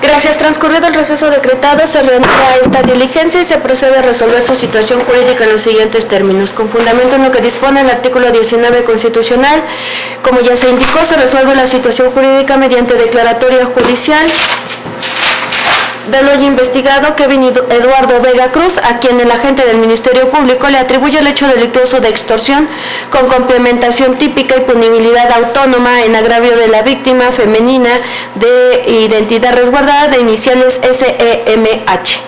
Gracias. Transcurrido el receso decretado, se reanuda esta diligencia y se procede a resolver su situación jurídica en los siguientes términos. Con fundamento en lo que dispone el artículo 19 constitucional, como ya se indicó, se resuelve la situación jurídica mediante declaratoria judicial del hoy investigado Kevin Eduardo Vega Cruz, a quien el agente del Ministerio Público le atribuye el hecho delictuoso de extorsión con complementación típica y punibilidad autónoma en agravio de la víctima femenina de identidad resguardada de iniciales SEMH.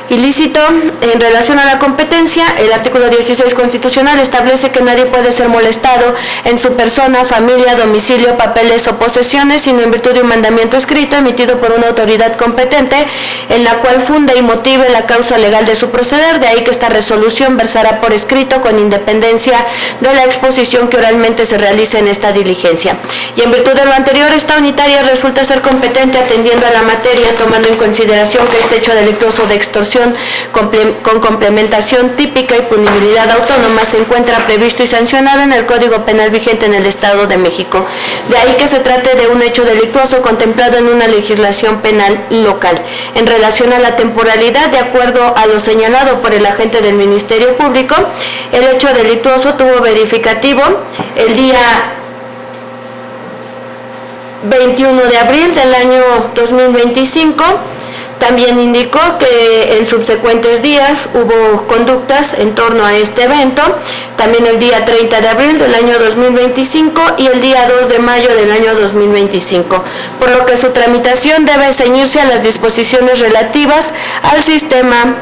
Ilícito. En relación a la competencia, el artículo 16 constitucional establece que nadie puede ser molestado en su persona, familia, domicilio, papeles o posesiones, sino en virtud de un mandamiento escrito emitido por una autoridad competente, en la cual funde y motive la causa legal de su proceder. De ahí que esta resolución versará por escrito con independencia de la exposición que oralmente se realice en esta diligencia. Y en virtud de lo anterior, esta unitaria resulta ser competente atendiendo a la materia, tomando en consideración que este hecho delictuoso de extorsión con complementación típica y punibilidad autónoma se encuentra previsto y sancionado en el Código Penal vigente en el Estado de México. De ahí que se trate de un hecho delictuoso contemplado en una legislación penal local. En relación a la temporalidad, de acuerdo a lo señalado por el agente del Ministerio Público, el hecho delictuoso tuvo verificativo el día 21 de abril del año 2025. También indicó que en subsecuentes días hubo conductas en torno a este evento, también el día 30 de abril del año 2025 y el día 2 de mayo del año 2025, por lo que su tramitación debe ceñirse a las disposiciones relativas al sistema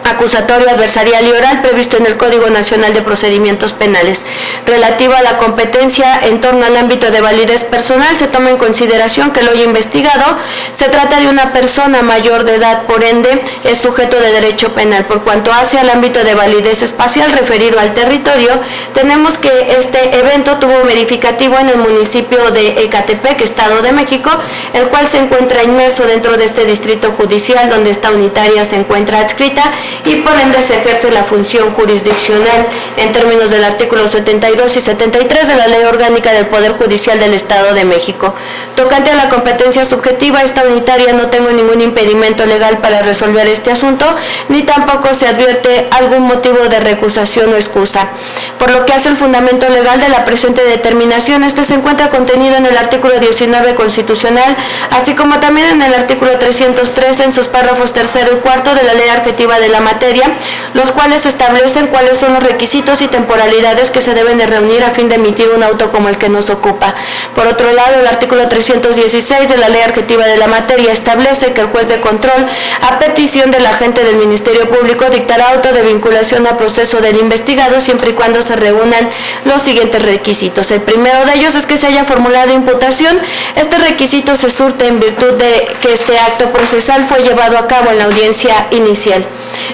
acusatorio, adversarial y oral previsto en el Código Nacional de Procedimientos Penales. Relativa a la competencia en torno al ámbito de validez personal, se toma en consideración que el hoy investigado se trata de una persona mayor de edad, por ende es sujeto de derecho penal. Por cuanto hace al ámbito de validez espacial referido al territorio, tenemos que este evento tuvo verificativo en el municipio de Ecatepec, Estado de México, el cual se encuentra inmerso dentro de este distrito judicial donde esta unitaria se encuentra adscrita y por ende se ejerce la función jurisdiccional en términos del artículo 72 y 73 de la Ley Orgánica del Poder Judicial del Estado de México. Tocante a la competencia subjetiva, esta unitaria no tengo ningún impedimento legal para resolver este asunto, ni tampoco se advierte algún motivo de recusación o excusa. Por lo que hace el fundamento legal de la presente determinación, este se encuentra contenido en el artículo 19 constitucional, así como también en el artículo 303 en sus párrafos 3 y 4 de la Ley Adjetiva de la materia, los cuales establecen cuáles son los requisitos y temporalidades que se deben de reunir a fin de emitir un auto como el que nos ocupa. Por otro lado, el artículo 316 de la Ley Adjetiva de la materia establece que el juez de control, a petición del agente del Ministerio Público, dictará auto de vinculación a proceso del investigado siempre y cuando se reúnan los siguientes requisitos. El primero de ellos es que se haya formulado imputación. Este requisito se surte en virtud de que este acto procesal fue llevado a cabo en la audiencia inicial.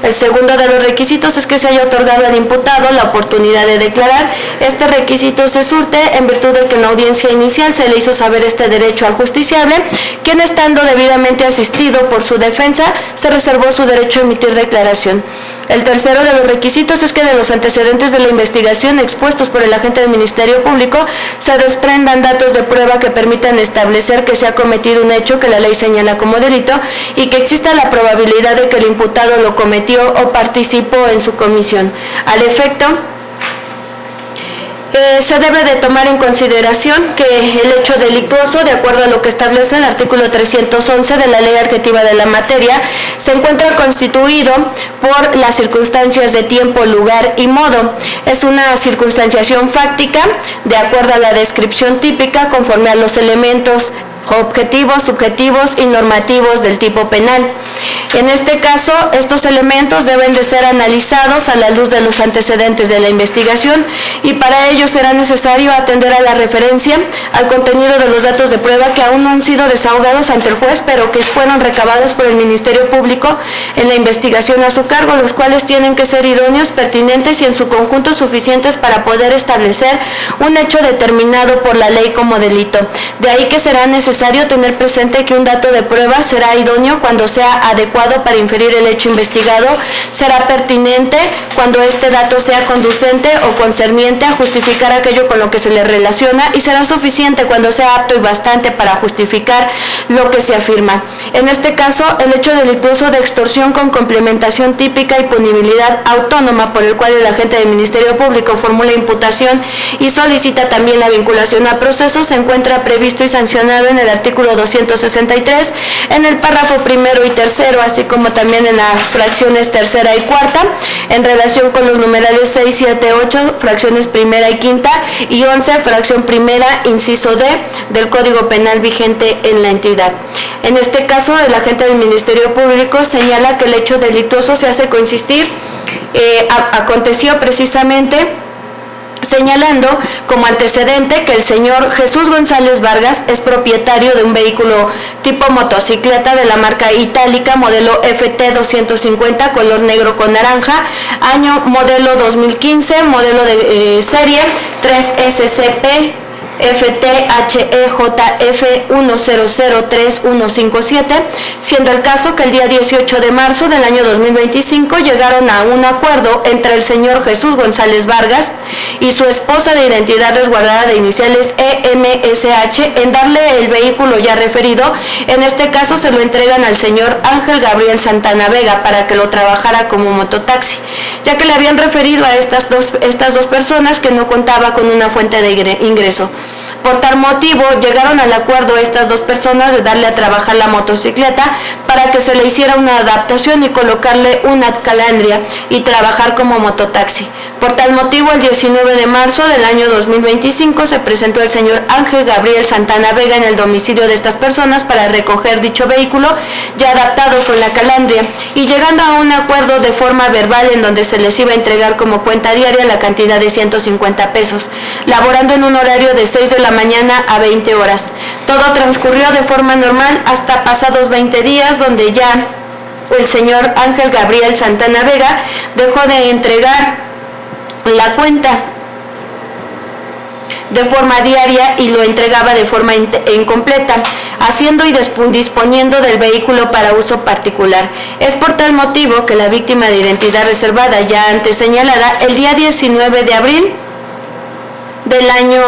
El segundo de los requisitos es que se haya otorgado al imputado la oportunidad de declarar. Este requisito se surte en virtud de que en la audiencia inicial se le hizo saber este derecho al justiciable, quien estando debidamente asistido por su defensa, se reservó su derecho a emitir declaración. El tercero de los requisitos es que de los antecedentes de la investigación expuestos por el agente del Ministerio Público se desprendan datos de prueba que permitan establecer que se ha cometido un hecho que la ley señala como delito y que exista la probabilidad de que el imputado lo cometió o participó en su comisión. Al efecto, se debe de tomar en consideración que el hecho delictuoso, de acuerdo a lo que establece el artículo 311 de la Ley Adjetiva de la materia, se encuentra constituido por las circunstancias de tiempo, lugar y modo. Es una circunstanciación fáctica, de acuerdo a la descripción típica, conforme a los elementos objetivos, subjetivos y normativos del tipo penal. En este caso, estos elementos deben de ser analizados a la luz de los antecedentes de la investigación y para ello será necesario atender a la referencia al contenido de los datos de prueba que aún no han sido desahogados ante el juez, pero que fueron recabados por el Ministerio Público en la investigación a su cargo, los cuales tienen que ser idóneos, pertinentes y en su conjunto suficientes para poder establecer un hecho determinado por la ley como delito. De ahí que será necesario necesario tener presente que un dato de prueba será idóneo cuando sea adecuado para inferir el hecho investigado, será pertinente cuando este dato sea conducente o concerniente a justificar aquello con lo que se le relaciona y será suficiente cuando sea apto y bastante para justificar lo que se afirma. En este caso, el hecho delictuoso de extorsión con complementación típica y punibilidad autónoma por el cual el agente del Ministerio Público formula imputación y solicita también la vinculación a proceso se encuentra previsto y sancionado en el artículo 263, en el párrafo primero y tercero, así como también en las fracciones tercera y cuarta, en relación con los numerales 6, 7, 8, fracciones primera y quinta, y 11, fracción primera, inciso D, del Código Penal vigente en la entidad. En este caso, el agente del Ministerio Público señala que el hecho delictuoso se hace consistir, aconteció precisamente señalando como antecedente que el señor Jesús González Vargas es propietario de un vehículo tipo motocicleta de la marca itálica, modelo FT250, color negro con naranja, año modelo 2015, modelo de serie 3SCP FTHEJF10033157, siendo el caso que el día 18 de marzo del año 2025 llegaron a un acuerdo entre el señor Jesús González Vargas y su esposa de identidad resguardada de iniciales EMSH en darle el vehículo ya referido. En este caso se lo entregan al señor Ángel Gabriel Santana Vega para que lo trabajara como mototaxi, ya que le habían referido a estas dos personas que no contaba con una fuente de ingreso. Por tal motivo, llegaron al acuerdo estas dos personas de darle a trabajar la motocicleta para que se le hiciera una adaptación y colocarle una calandria y trabajar como mototaxi. Por tal motivo, el 19 de marzo del año 2025 se presentó el señor Ángel Gabriel Santana Vega en el domicilio de estas personas para recoger dicho vehículo ya adaptado con la calandria y llegando a un acuerdo de forma verbal en donde se les iba a entregar como cuenta diaria la cantidad de 150 pesos, laborando en un horario de 6 de la mañana a 20 horas. Todo transcurrió de forma normal hasta pasados 20 días, donde ya el señor Ángel Gabriel Santana Vega dejó de entregar la cuenta de forma diaria y lo entregaba de forma incompleta, haciendo y disponiendo del vehículo para uso particular. Es por tal motivo que la víctima de identidad reservada ya antes señalada, el día 19 de abril del año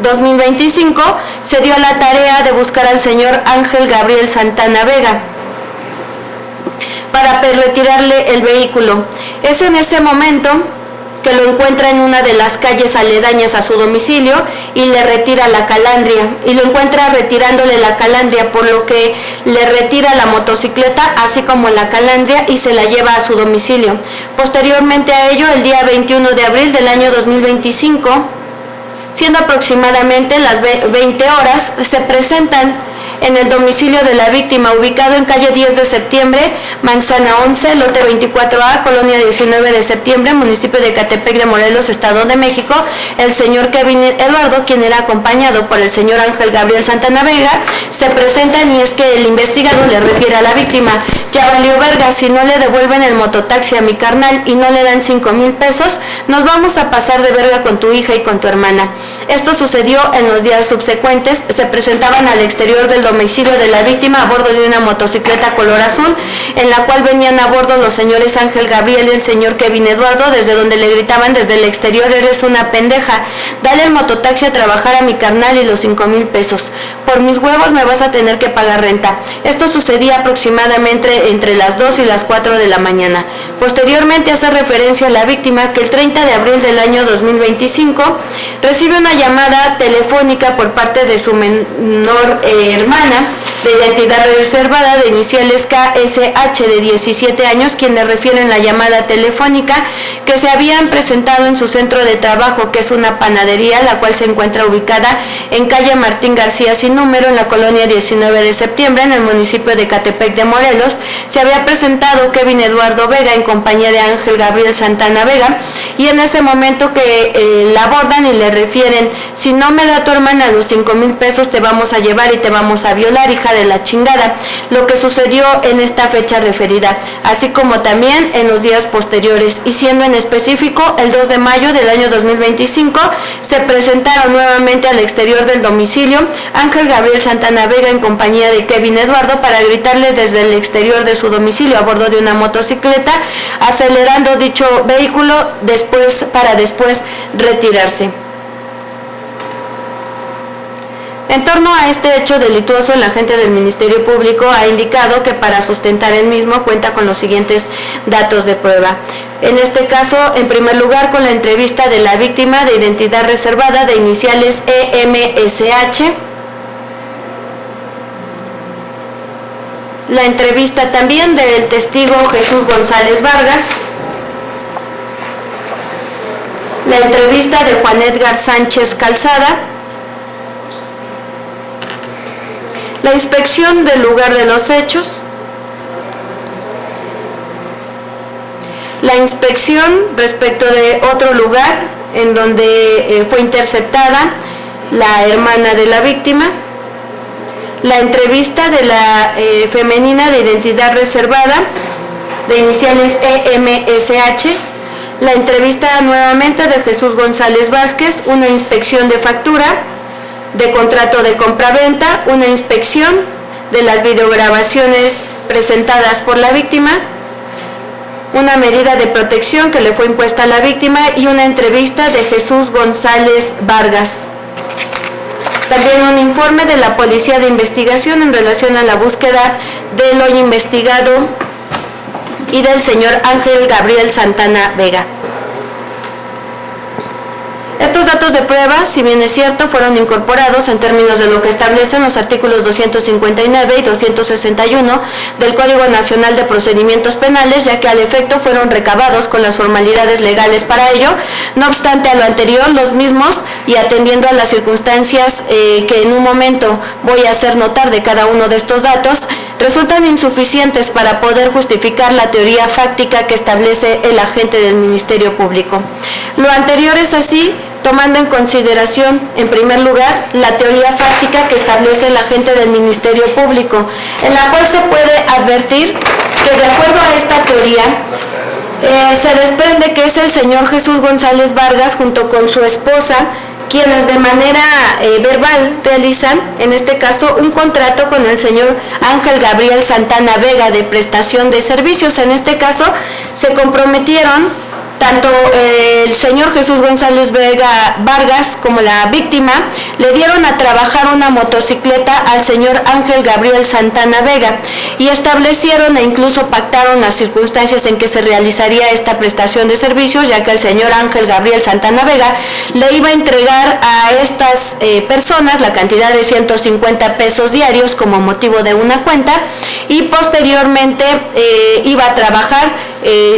2025 se dio la tarea de buscar al señor Ángel Gabriel Santana Vega para retirarle el vehículo. Es en ese momento que lo encuentra en una de las calles aledañas a su domicilio y le retira la calandria, y lo encuentra retirándole la calandria, por lo que le retira la motocicleta así como la calandria y se la lleva a su domicilio. Posteriormente a ello, el día 21 de abril del año 2025, siendo aproximadamente las 20 horas, se presentan en el domicilio de la víctima, ubicado en calle 10 de septiembre, manzana 11, lote 24A, colonia 19 de septiembre, municipio de Ecatepec de Morelos, Estado de México, el señor Kevin Eduardo, quien era acompañado por el señor Ángel Gabriel Santana Vega. Se presentan y es que el investigado le refiere a la víctima: ya valió verga, si no le devuelven el mototaxi a mi carnal y no le dan 5,000 pesos, nos vamos a pasar de verga con tu hija y con tu hermana. Esto sucedió en los días subsecuentes. Se presentaban al exterior del domicilio de la víctima a bordo de una motocicleta color azul, en la cual venían a bordo los señores Ángel Gabriel y el señor Kevin Eduardo, desde donde le gritaban desde el exterior: eres una pendeja, dale el mototaxi a trabajar a mi carnal y los 5,000 pesos. Por mis huevos me vas a tener que pagar renta. Esto sucedía aproximadamente entre las 2 y las 4 de la mañana. Posteriormente hace referencia a la víctima que el 30 de abril del año 2025 recibe una llamada telefónica por parte de su menor hermana de identidad reservada de iniciales KSH de 17 años, quien le refiere en la llamada telefónica que se habían presentado en su centro de trabajo, que es una panadería, la cual se encuentra ubicada en calle Martín García sin número, en la colonia 19 de septiembre, en el municipio de Ecatepec de Morelos. Se había presentado Kevin Eduardo Vega en compañía de Ángel Gabriel Santana Vega, y en ese momento que la abordan y le refieren: si no me da tu hermana los 5,000 pesos te vamos a llevar y te vamos a violar, hija hija de la chingada, lo que sucedió en esta fecha referida, así como también en los días posteriores, y siendo en específico el 2 de mayo del año 2025, se presentaron nuevamente al exterior del domicilio Ángel Gabriel Santana Vega en compañía de Kevin Eduardo para gritarle desde el exterior de su domicilio a bordo de una motocicleta, acelerando dicho vehículo para después retirarse. En torno a este hecho delictuoso, el agente del Ministerio Público ha indicado que para sustentar el mismo cuenta con los siguientes datos de prueba. En este caso, en primer lugar, con la entrevista de la víctima de identidad reservada de iniciales EMSH, la entrevista también del testigo Jesús González Vargas, la entrevista de Juan Edgar Sánchez Calzada, la inspección del lugar de los hechos, la inspección respecto de otro lugar en donde fue interceptada la hermana de la víctima, la entrevista de la femenina de identidad reservada de iniciales EMSH, la entrevista nuevamente de Jesús González Vázquez, una inspección de factura, de contrato de compraventa, una inspección de las videograbaciones presentadas por la víctima, una medida de protección que le fue impuesta a la víctima y una entrevista de Jesús González Vargas. También un informe de la Policía de Investigación en relación a la búsqueda del hoy investigado y del señor Ángel Gabriel Santana Vega. Estos datos de prueba, si bien es cierto, fueron incorporados en términos de lo que establecen los artículos 259 y 261 del Código Nacional de Procedimientos Penales, ya que al efecto fueron recabados con las formalidades legales para ello. No obstante a lo anterior, los mismos, y atendiendo a las circunstancias que en un momento voy a hacer notar de cada uno de estos datos, resultan insuficientes para poder justificar la teoría fáctica que establece el agente del Ministerio Público. Lo anterior es así, tomando en consideración, en primer lugar, la teoría fáctica que establece el agente del Ministerio Público, en la cual se puede advertir que de acuerdo a esta teoría, se desprende que es el señor Jesús González Vargas junto con su esposa quienes de manera verbal realizan, en este caso, un contrato con el señor Ángel Gabriel Santana Vega de prestación de servicios. En este caso, se comprometieron tanto el señor Jesús González Vega Vargas como la víctima, le dieron a trabajar una motocicleta al señor Ángel Gabriel Santana Vega y establecieron e incluso pactaron las circunstancias en que se realizaría esta prestación de servicios, ya que el señor Ángel Gabriel Santana Vega le iba a entregar a estas personas la cantidad de 150 pesos diarios como motivo de una cuenta y posteriormente iba a trabajar,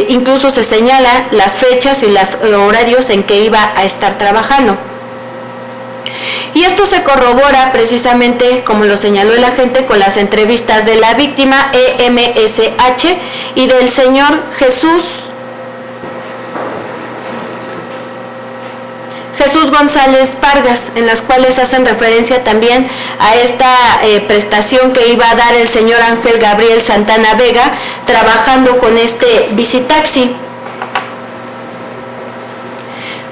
incluso se señala las fechas y los horarios en que iba a estar trabajando. Y esto se corrobora precisamente, como lo señaló el agente, con las entrevistas de la víctima EMSH y del señor Jesús González Vargas, en las cuales hacen referencia también a esta prestación que iba a dar el señor Ángel Gabriel Santana Vega trabajando con este bicitaxi,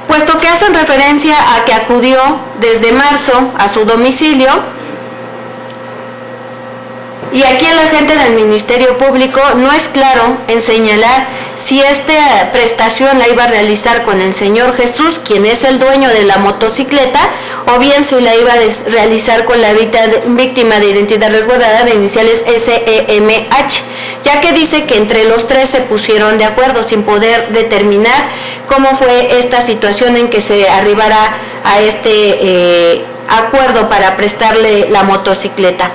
puesto que hacen referencia a que acudió desde marzo a su domicilio. Y aquí el agente del Ministerio Público no es claro en señalar si esta prestación la iba a realizar con el señor Jesús, quien es el dueño de la motocicleta, o bien si la iba a realizar con la víctima de identidad resguardada de iniciales SEMH, ya que dice que entre los tres se pusieron de acuerdo sin poder determinar cómo fue esta situación en que se arribara a este acuerdo para prestarle la motocicleta.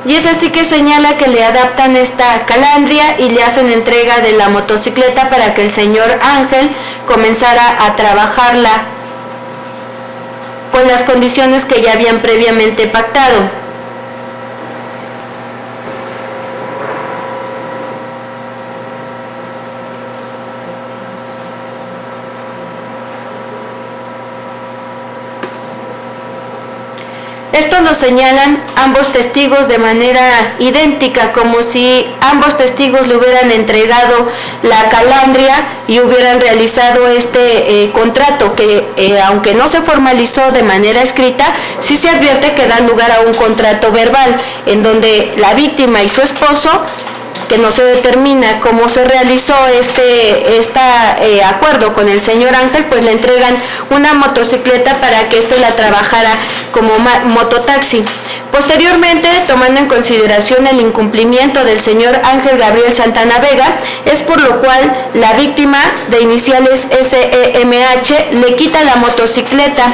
Y es así que señala que le adaptan esta calandria y le hacen entrega de la motocicleta para que el señor Ángel comenzara a trabajarla con las condiciones que ya habían previamente pactado. Esto lo señalan ambos testigos de manera idéntica, como si ambos testigos le hubieran entregado la calandria y hubieran realizado este contrato, que aunque no se formalizó de manera escrita, sí se advierte que da lugar a un contrato verbal, en donde la víctima y su esposo, que no se determina cómo se realizó este acuerdo con el señor Ángel, pues le entregan una motocicleta para que éste la trabajara como mototaxi. Posteriormente, tomando en consideración el incumplimiento del señor Ángel Gabriel Santana Vega, es por lo cual la víctima, de iniciales SEMH, le quita la motocicleta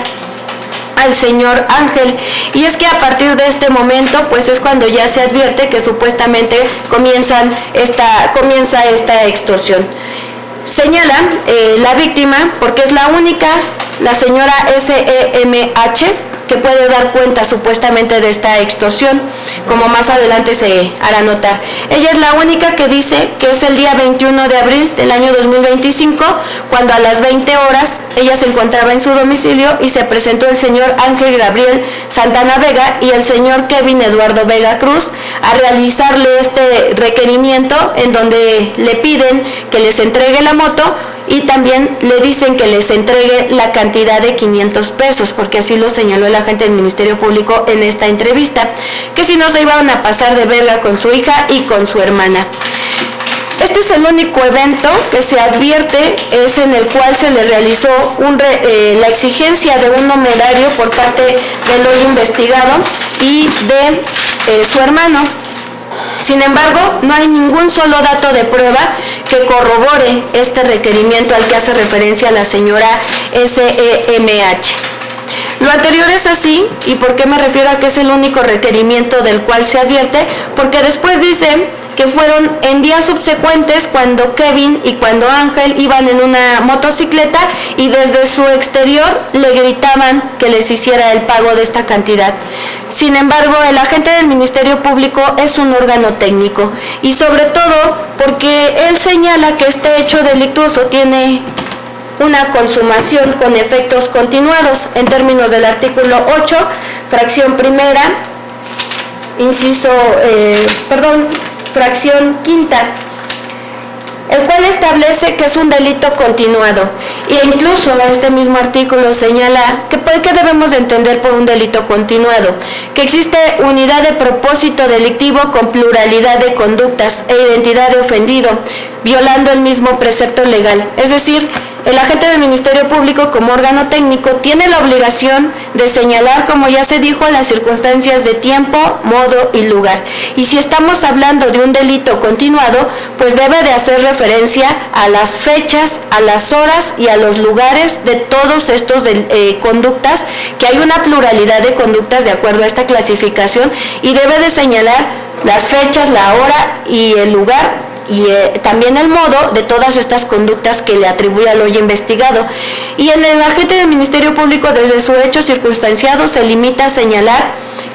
al señor Ángel, y es que a partir de este momento pues es cuando ya se advierte que supuestamente comienza esta extorsión. Señala la víctima, porque es la única, la señora SEMH, que puede dar cuenta supuestamente de esta extorsión, como más adelante se hará notar. Ella es la única que dice que es el día 21 de abril del año 2025, cuando a las 20 horas ella se encontraba en su domicilio y se presentó el señor Ángel Gabriel Santana Vega y el señor Kevin Eduardo Vega Cruz a realizarle este requerimiento, en donde le piden que les entregue la moto y también le dicen que les entregue la cantidad de 500 pesos, porque así lo señaló el agente del Ministerio Público en esta entrevista, que si no se iban a pasar de verga con su hija y con su hermana. Este es el único evento que se advierte, es en el cual se le realizó la exigencia de un numerario por parte del hoy investigado y de su hermano. Sin embargo, no hay ningún solo dato de prueba que corrobore este requerimiento al que hace referencia la señora SEMH. Lo anterior es así, ¿y por qué me refiero a que es el único requerimiento del cual se advierte? Porque después dice que fueron en días subsecuentes cuando Kevin y cuando Ángel iban en una motocicleta y desde su exterior le gritaban que les hiciera el pago de esta cantidad. Sin embargo, el agente del Ministerio Público es un órgano técnico, y sobre todo porque él señala que este hecho delictuoso tiene una consumación con efectos continuados en términos del artículo 8, fracción primera, fracción quinta, el cual establece que es un delito continuado, e incluso este mismo artículo señala que ¿qué debemos de entender por un delito continuado? Que existe unidad de propósito delictivo con pluralidad de conductas e identidad de ofendido, violando el mismo precepto legal. Es decir, el agente del Ministerio Público, como órgano técnico, tiene la obligación de señalar, como ya se dijo, las circunstancias de tiempo, modo y lugar. Y si estamos hablando de un delito continuado, pues debe de hacer referencia a las fechas, a las horas y a los lugares de todos estos conductas, que hay una pluralidad de conductas de acuerdo a esta clasificación, y debe de señalar las fechas, la hora y el lugar, y también el modo de todas estas conductas que le atribuye al hoy investigado. Y en el agente del Ministerio Público, desde su hecho circunstanciado, se limita a señalar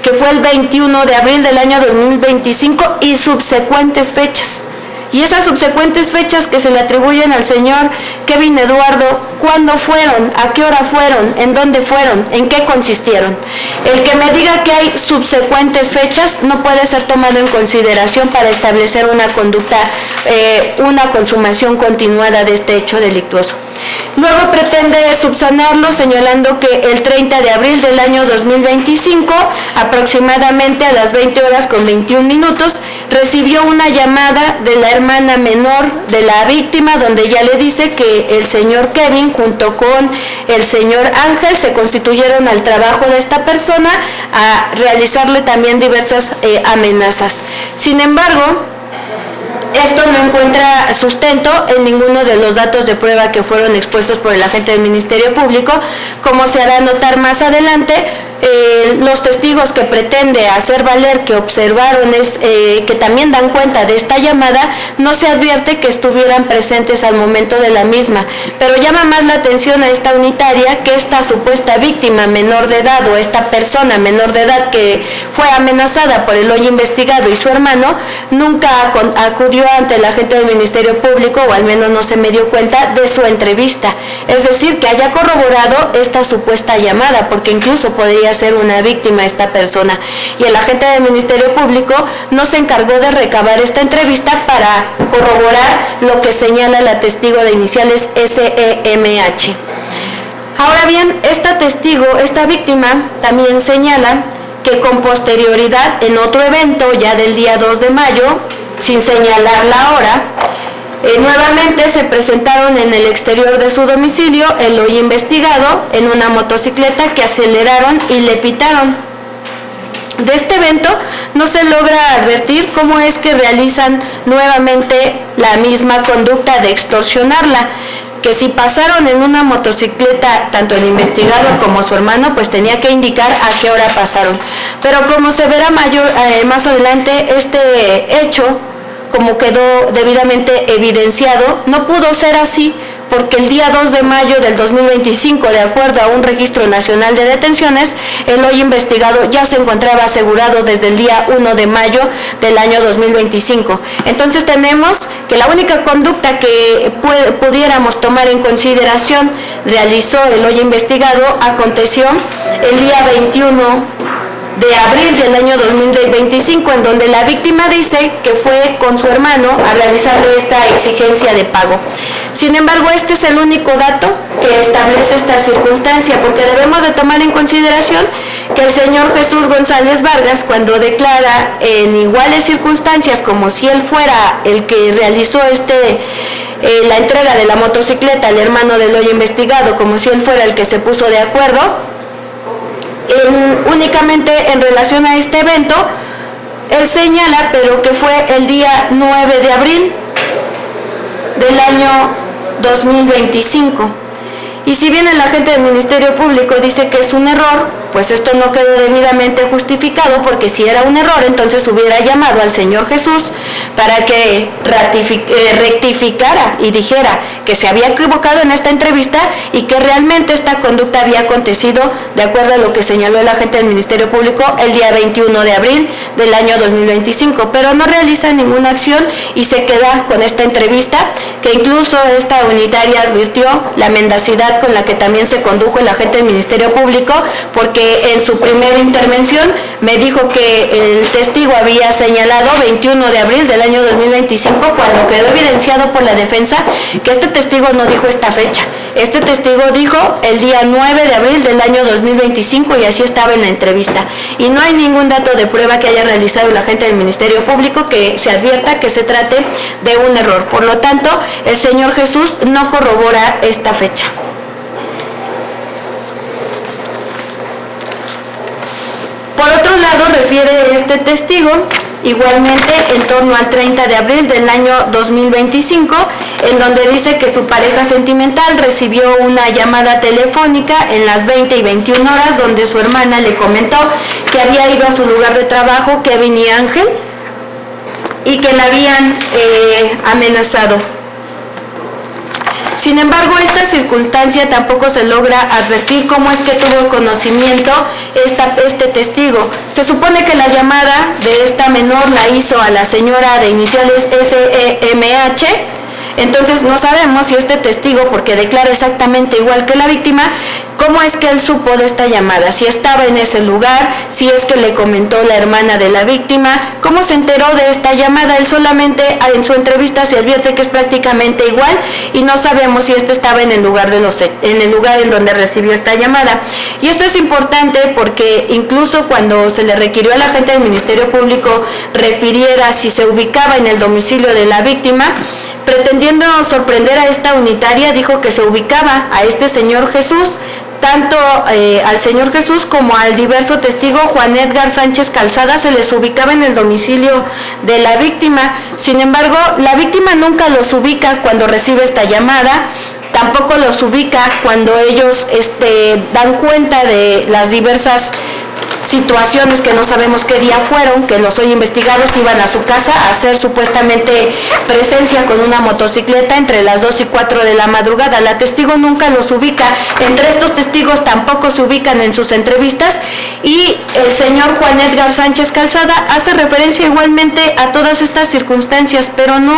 que fue el 21 de abril del año 2025 y subsecuentes fechas. Y esas subsecuentes fechas que se le atribuyen al señor Kevin Eduardo, ¿cuándo fueron? ¿A qué hora fueron? ¿En dónde fueron? ¿En qué consistieron? El que me diga que hay subsecuentes fechas no puede ser tomado en consideración para establecer una conducta, una consumación continuada de este hecho delictuoso. Luego pretende subsanarlo señalando que el 30 de abril del año 2025, aproximadamente a las 20 horas con 21 minutos, recibió una llamada de la hermana menor de la víctima, donde ella le dice que el señor Kevin junto con el señor Ángel se constituyeron al trabajo de esta persona a realizarle también diversas amenazas. Sin embargo, esto no encuentra sustento en ninguno de los datos de prueba que fueron expuestos por el agente del Ministerio Público, como se hará notar más adelante. los testigos que pretende hacer valer que observaron, que también dan cuenta de esta llamada, no se advierte que estuvieran presentes al momento de la misma, pero llama más la atención a esta unitaria que esta supuesta víctima menor de edad o esta persona menor de edad que fue amenazada por el hoy investigado y su hermano, nunca acudió ante la agente del Ministerio Público, o al menos no se me dio cuenta de su entrevista, es decir, que haya corroborado esta supuesta llamada, porque incluso podría ser una víctima esta persona, y el agente del Ministerio Público no se encargó de recabar esta entrevista para corroborar lo que señala la testigo de iniciales SEMH. Ahora bien, esta víctima también señala que con posterioridad en otro evento, ya del día 2 de mayo, sin señalar la hora, nuevamente se presentaron en el exterior de su domicilio el hoy investigado en una motocicleta que aceleraron y le pitaron. De este evento no se logra advertir cómo es que realizan nuevamente la misma conducta de extorsionarla, que si pasaron en una motocicleta, tanto el investigado como su hermano, pues tenía que indicar a qué hora pasaron. Pero como se verá más adelante, este hecho, como quedó debidamente evidenciado, no pudo ser así, porque el día 2 de mayo del 2025, de acuerdo a un registro nacional de detenciones, el hoy investigado ya se encontraba asegurado desde el día 1 de mayo del año 2025. Entonces tenemos que la única conducta que pudiéramos tomar en consideración realizó el hoy investigado aconteció el día 21 de abril del año 2025, en donde la víctima dice que fue con su hermano a realizarle esta exigencia de pago. Sin embargo, este es el único dato que establece esta circunstancia, porque debemos de tomar en consideración que el señor Jesús González Vargas, cuando declara en iguales circunstancias como si él fuera el que realizó la entrega de la motocicleta al hermano del hoy investigado, como si él fuera el que se puso de acuerdo, únicamente en relación a este evento, él señala, pero que fue el día 9 de abril del año 2025. Y si bien el agente del Ministerio Público dice que es un error, pues esto no quedó debidamente justificado, porque si era un error, entonces hubiera llamado al Señor Jesús para que rectificara y dijera que se había equivocado en esta entrevista y que realmente esta conducta había acontecido de acuerdo a lo que señaló el agente del Ministerio Público el día 21 de abril del año 2025, pero no realiza ninguna acción y se queda con esta entrevista, que incluso esta unitaria advirtió la mendacidad con la que también se condujo el agente del Ministerio Público, porque en su primera intervención me dijo que el testigo había señalado 21 de abril del año 2025, cuando quedó evidenciado por la defensa que este testigo no dijo esta fecha. Este testigo dijo el día 9 de abril del año 2025 y así estaba en la entrevista. Y no hay ningún dato de prueba que haya realizado el agente del Ministerio Público que se advierta que se trate de un error. Por lo tanto, el señor Jesús no corrobora esta fecha. Por otro lado, refiere este testigo igualmente en torno al 30 de abril del año 2025, en donde dice que su pareja sentimental recibió una llamada telefónica en las 20 y 21 horas, donde su hermana le comentó que había ido a su lugar de trabajo, Kevin y Ángel, y que la habían amenazado. Sin embargo, esta circunstancia tampoco se logra advertir cómo es que tuvo conocimiento este testigo. Se supone que la llamada de esta menor la hizo a la señora de iniciales SEMH, entonces no sabemos si este testigo, porque declara exactamente igual que la víctima, cómo es que él supo de esta llamada, si estaba en ese lugar, si es que le comentó la hermana de la víctima, cómo se enteró de esta llamada. Él solamente en su entrevista se advierte que es prácticamente igual y no sabemos si estaba en el lugar en donde recibió esta llamada. Y esto es importante porque incluso cuando se le requirió a la agente del Ministerio Público refiriera si se ubicaba en el domicilio de la víctima, pretendiendo sorprender a esta unitaria, dijo que se ubicaba a este señor Jesús, tanto al señor Jesús como al diverso testigo Juan Edgar Sánchez Calzada se les ubicaba en el domicilio de la víctima. Sin embargo, la víctima nunca los ubica cuando recibe esta llamada, tampoco los ubica cuando ellos dan cuenta de las diversas situaciones que no sabemos qué día fueron, que los hoy investigados iban a su casa a hacer supuestamente presencia con una motocicleta entre las 2 y 4 de la madrugada. La testigo nunca los ubica, entre estos testigos tampoco se ubican en sus entrevistas, y el señor Juan Edgar Sánchez Calzada hace referencia igualmente a todas estas circunstancias, pero no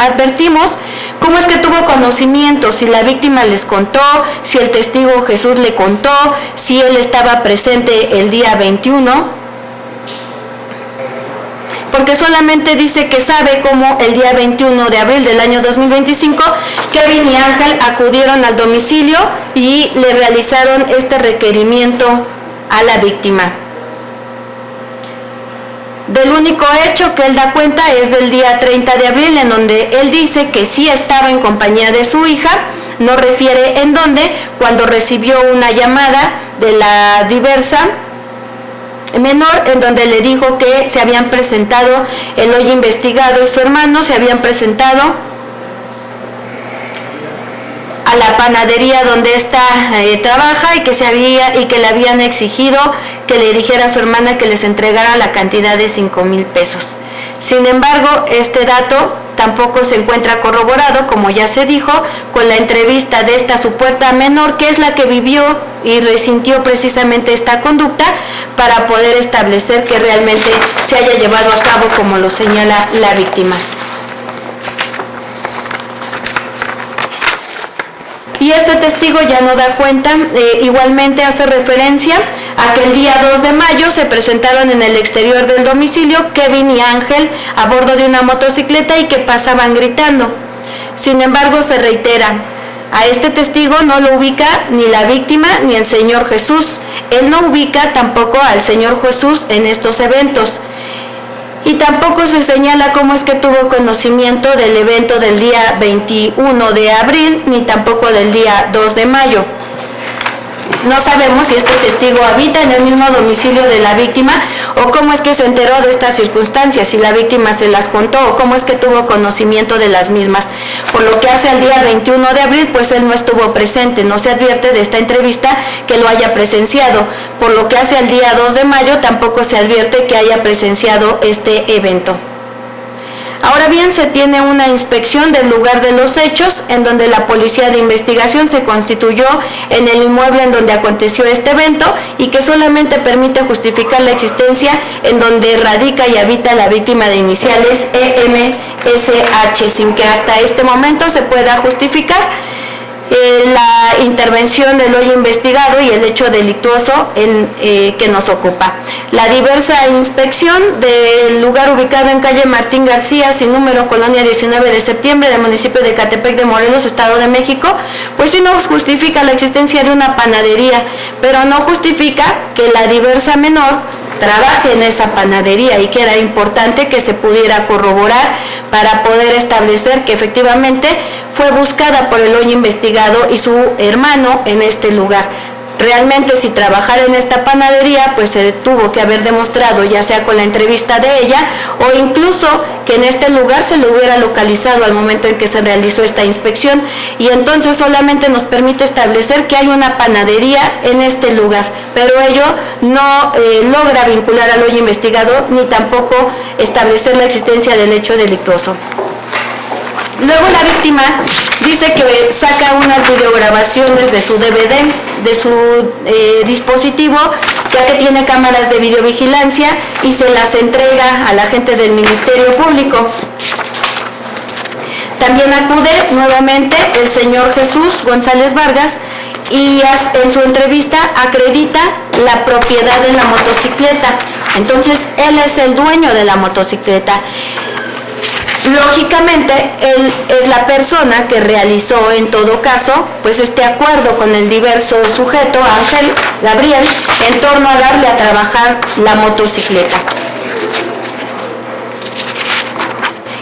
advertimos cómo es que tuvo conocimiento, si la víctima les contó, si el testigo Jesús le contó, si él estaba presente el día 21, porque solamente dice que sabe cómo el día 21 de abril del año 2025, Kevin y Ángel acudieron al domicilio y le realizaron este requerimiento a la víctima. Del único hecho que él da cuenta es del día 30 de abril, en donde él dice que sí estaba en compañía de su hija, no refiere en dónde, cuando recibió una llamada de la diversa menor, en donde le dijo que se habían presentado el hoy investigado y su hermano se habían presentado a la panadería donde ésta trabaja, y que le habían exigido que le dijera a su hermana que les entregara la cantidad de 5,000 pesos. Sin embargo, este dato tampoco se encuentra corroborado, como ya se dijo, con la entrevista de esta supuesta menor, que es la que vivió y resintió precisamente esta conducta, para poder establecer que realmente se haya llevado a cabo como lo señala la víctima. Y este testigo ya no da cuenta, igualmente hace referencia a que el día 2 de mayo se presentaron en el exterior del domicilio Kevin y Ángel a bordo de una motocicleta y que pasaban gritando. Sin embargo, se reitera, a este testigo no lo ubica ni la víctima ni el señor Jesús. Él no ubica tampoco al señor Jesús en estos eventos. Y tampoco se señala cómo es que tuvo conocimiento del evento del día 21 de abril, ni tampoco del día 2 de mayo. No sabemos si este testigo habita en el mismo domicilio de la víctima, o cómo es que se enteró de estas circunstancias, si la víctima se las contó, o cómo es que tuvo conocimiento de las mismas. Por lo que hace al día 21 de abril, pues él no estuvo presente, no se advierte de esta entrevista que lo haya presenciado. Por lo que hace al día 2 de mayo, tampoco se advierte que haya presenciado este evento. Ahora bien, se tiene una inspección del lugar de los hechos, en donde la policía de investigación se constituyó en el inmueble en donde aconteció este evento, y que solamente permite justificar la existencia en donde radica y habita la víctima de iniciales EMSH, sin que hasta este momento se pueda justificar la intervención del hoy investigado y el hecho delictuoso que nos ocupa. La diversa inspección del lugar ubicado en calle Martín García, sin número, colonia 19 de septiembre, del municipio de Ecatepec de Morelos, Estado de México, pues sí nos justifica la existencia de una panadería, pero no justifica que la diversa menor trabaje en esa panadería, y que era importante que se pudiera corroborar para poder establecer que efectivamente fue buscada por el hoy investigado y su hermano en este lugar. Realmente, si trabajara en esta panadería, pues se tuvo que haber demostrado, ya sea con la entrevista de ella, o incluso que en este lugar se lo hubiera localizado al momento en que se realizó esta inspección, y entonces solamente nos permite establecer que hay una panadería en este lugar, pero ello no logra vincular al hoy investigado, ni tampoco establecer la existencia del hecho delictuoso. Luego la víctima dice que saca unas videograbaciones de su DVD, de su dispositivo, ya que tiene cámaras de videovigilancia, y se las entrega a la gente del Ministerio Público. También acude nuevamente el señor Jesús González Vargas, y en su entrevista acredita la propiedad de la motocicleta. Entonces él es el dueño de la motocicleta. Lógicamente, él es la persona que realizó en todo caso pues este acuerdo con el diverso sujeto, Ángel Gabriel, en torno a darle a trabajar la motocicleta.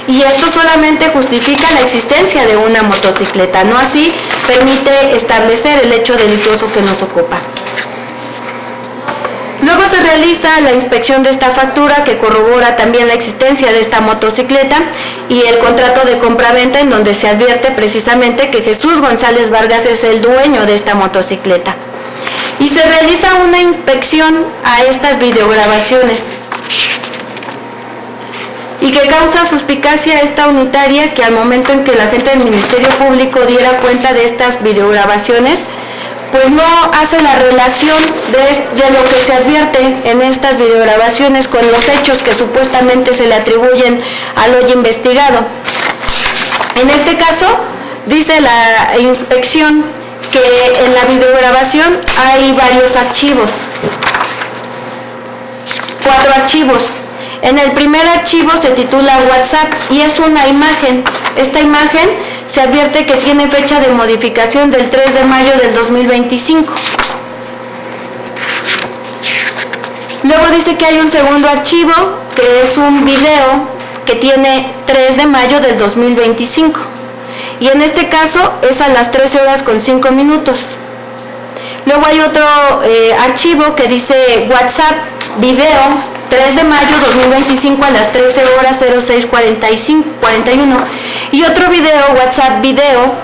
Y esto solamente justifica la existencia de una motocicleta, no así permite establecer el hecho delictuoso que nos ocupa. Luego se realiza la inspección de esta factura, que corrobora también la existencia de esta motocicleta, y el contrato de compraventa, en donde se advierte precisamente que Jesús González Vargas es el dueño de esta motocicleta. y se realiza una inspección a estas videograbaciones y que causa suspicacia esta unitaria que al momento en que la gente del Ministerio Público diera cuenta de estas videograbaciones, pues no hace la relación de lo que se advierte en estas videograbaciones con los hechos que supuestamente se le atribuyen al hoy investigado. En este caso, dice la inspección que en la videograbación hay varios archivos, 4 archivos. En el primer archivo se titula WhatsApp y es una imagen. Esta imagen se advierte que tiene fecha de modificación del 3 de mayo del 2025. Luego dice que hay un segundo archivo que es un video que tiene 3 de mayo del 2025. Y en este caso es a las 13:05. Luego hay otro archivo que dice WhatsApp video 3 de mayo 2025 a las 13:06:41 y otro video WhatsApp video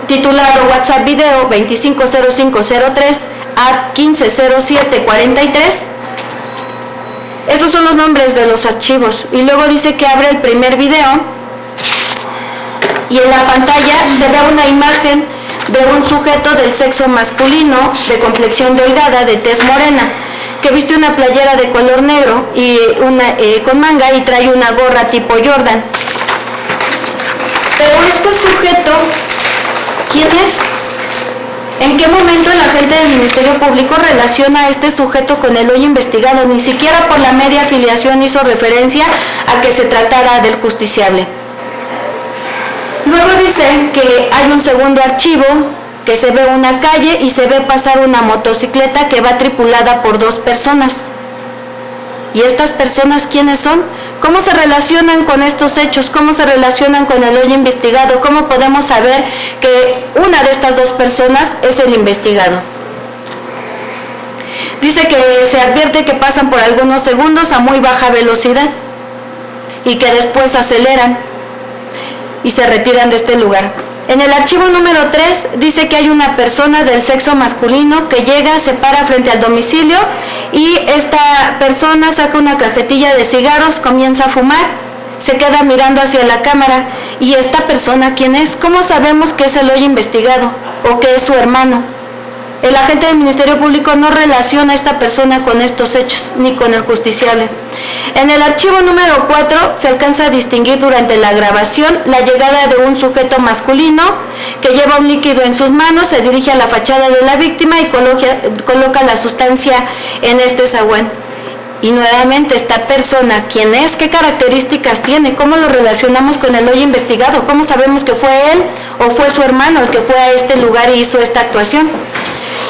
titulado WhatsApp video 25:05:03 a 15:07:43. Esos son los nombres de los archivos. Y luego dice que abre el primer video y en la pantalla se ve una imagen de un sujeto del sexo masculino de complexión delgada, de tez morena, que viste una playera de color negro y con manga y trae una gorra tipo Jordan. Pero este sujeto, ¿quién es? ¿En qué momento el agente del Ministerio Público relaciona a este sujeto con el hoy investigado? Ni siquiera por la media afiliación hizo referencia a que se tratara del justiciable. Luego dice que hay un segundo archivo que se ve una calle y se ve pasar una motocicleta que va tripulada por 2 personas. ¿Y estas personas quiénes son? ¿Cómo se relacionan con estos hechos? ¿Cómo se relacionan con el hoy investigado? ¿Cómo podemos saber que una de estas 2 personas es el investigado? Dice que se advierte que pasan por algunos segundos a muy baja velocidad y que después aceleran y se retiran de este lugar. En el archivo número 3 dice que hay una persona del sexo masculino que llega, se para frente al domicilio y esta persona saca una cajetilla de cigarros, comienza a fumar, se queda mirando hacia la cámara. ¿Y esta persona quién es? ¿Cómo sabemos que es el hoy investigado o que es su hermano? El agente del Ministerio Público no relaciona a esta persona con estos hechos, ni con el justiciable. En el archivo número 4 se alcanza a distinguir durante la grabación la llegada de un sujeto masculino que lleva un líquido en sus manos, se dirige a la fachada de la víctima y coloca la sustancia en este zaguán. Y nuevamente, esta persona, ¿quién es? ¿Qué características tiene? ¿Cómo lo relacionamos con el hoy investigado? ¿Cómo sabemos que fue él o fue su hermano el que fue a este lugar y hizo esta actuación?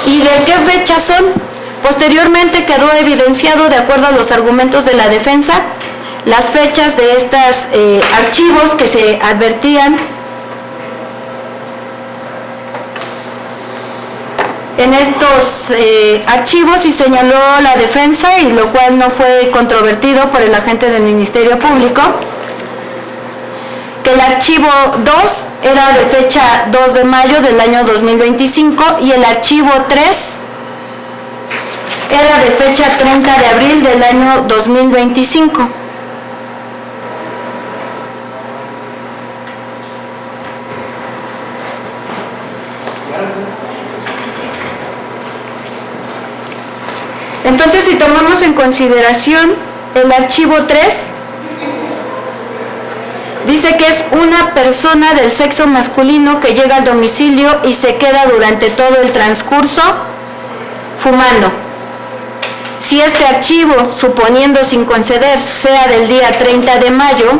¿Y de qué fecha son? Posteriormente quedó evidenciado, de acuerdo a los argumentos de la defensa, las fechas de estos archivos que se advertían en estos archivos, y señaló la defensa, y lo cual no fue controvertido por el agente del Ministerio Público, que el archivo 2 era de fecha 2 de mayo del año 2025 y el archivo 3 era de fecha 30 de abril del año 2025. Entonces, si tomamos en consideración el archivo 3, dice que es una persona del sexo masculino que llega al domicilio y se queda durante todo el transcurso fumando. Si este archivo, suponiendo sin conceder, sea del día 30 de mayo,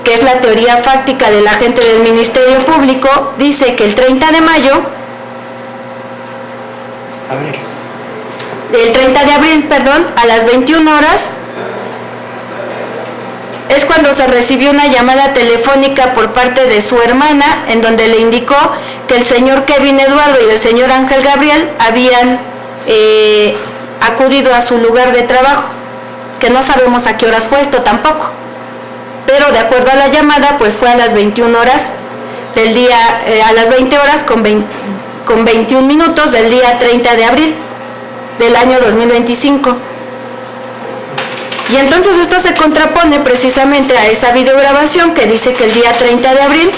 que es la teoría fáctica del agente del Ministerio Público, dice que el 30 de mayo, el 30 de abril, a las 21 horas, es cuando se recibió una llamada telefónica por parte de su hermana, en donde le indicó que el señor Kevin Eduardo y el señor Ángel Gabriel habían acudido a su lugar de trabajo, que no sabemos a qué horas fue esto tampoco, pero de acuerdo a la llamada, pues fue a las 21 horas del día, a las 20 horas con con 21 minutos del día 30 de abril del año 2025. Y entonces esto se contrapone precisamente a esa videograbación que dice que el día 30 de abril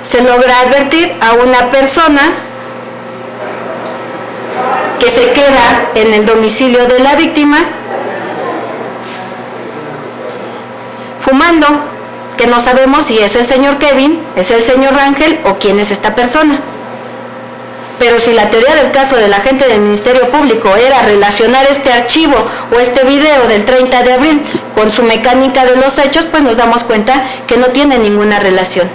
se logra advertir a una persona que se queda en el domicilio de la víctima fumando, que no sabemos si es el señor Kevin, es el señor Rangel o quién es esta persona. Pero si la teoría del caso del agente del Ministerio Público era relacionar este archivo o este video del 30 de abril con su mecánica de los hechos, pues nos damos cuenta que no tiene ninguna relación.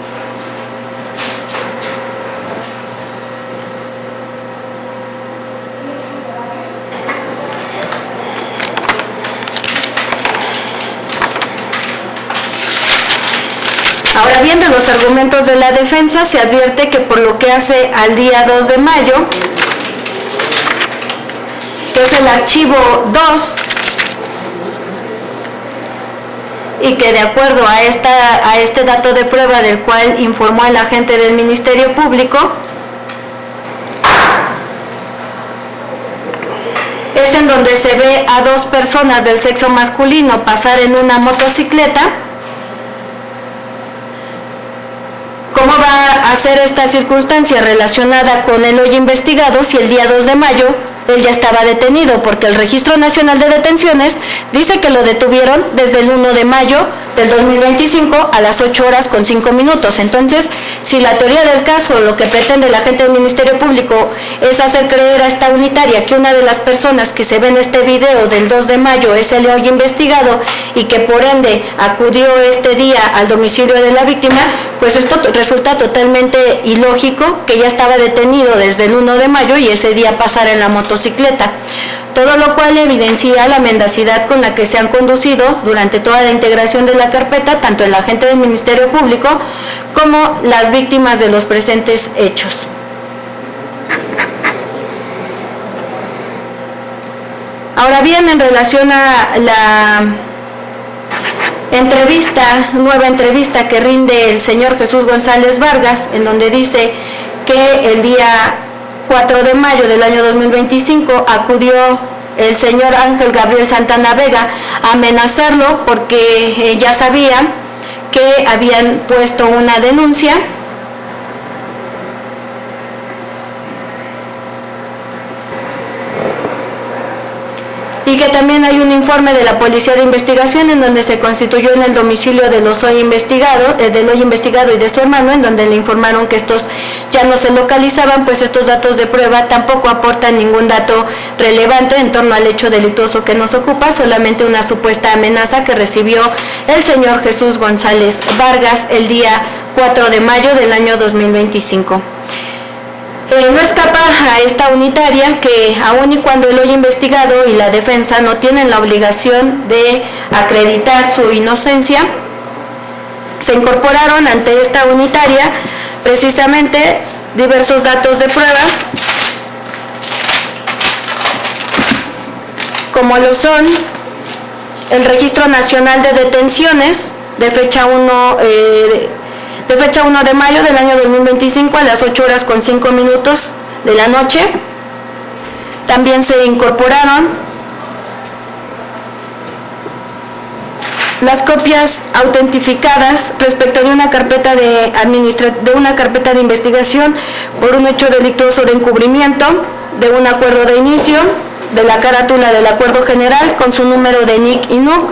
Ahora bien, de los argumentos de la defensa se advierte que por lo que hace al día 2 de mayo, que es el archivo 2, y que de acuerdo a este dato de prueba del cual informó el agente del Ministerio Público, es en donde se ve a dos personas del sexo masculino pasar en una motocicleta. ¿Cómo va a ser esta circunstancia relacionada con el hoy investigado si el día 2 de mayo él ya estaba detenido? Porque el Registro Nacional de Detenciones dice que lo detuvieron desde el 1 de mayo del 2025 a las 8 horas con 5 minutos. Entonces, si la teoría del caso, lo que pretende la gente del Ministerio Público es hacer creer a esta unitaria que una de las personas que se ve en este video del 2 de mayo es el hoy investigado y que por ende acudió este día al domicilio de la víctima, pues esto resulta totalmente ilógico, que ya estaba detenido desde el 1 de mayo y ese día pasara en la motocicleta. Todo lo cual evidencia la mendacidad con la que se han conducido durante toda la integración de la carpeta, tanto el agente del Ministerio Público como las víctimas de los presentes hechos. Ahora bien, en relación a la nueva entrevista que rinde el señor Jesús González Vargas, en donde dice que el día 4 de mayo del año 2025 acudió el señor Ángel Gabriel Santana Vega a amenazarlo porque ya sabía que habían puesto una denuncia y que también hay un informe de la Policía de Investigación en donde se constituyó en el domicilio del hoy investigado y de su hermano, en donde le informaron que estos ya no se localizaban, pues estos datos de prueba tampoco aportan ningún dato relevante en torno al hecho delictuoso que nos ocupa, solamente una supuesta amenaza que recibió el señor Jesús González Vargas el día 4 de mayo del año 2025. No escapa a esta unitaria que aun y cuando el hoy investigado y la defensa no tienen la obligación de acreditar su inocencia, se incorporaron ante esta unitaria precisamente diversos datos de prueba, como lo son el Registro Nacional de Detenciones de fecha 1 de mayo del año 2025 a las 8 horas con 5 minutos de la noche. También se incorporaron las copias autentificadas respecto de una carpeta de investigación por un hecho delictuoso de encubrimiento, de un acuerdo de inicio, de la carátula del acuerdo general con su número de NIC y NUC,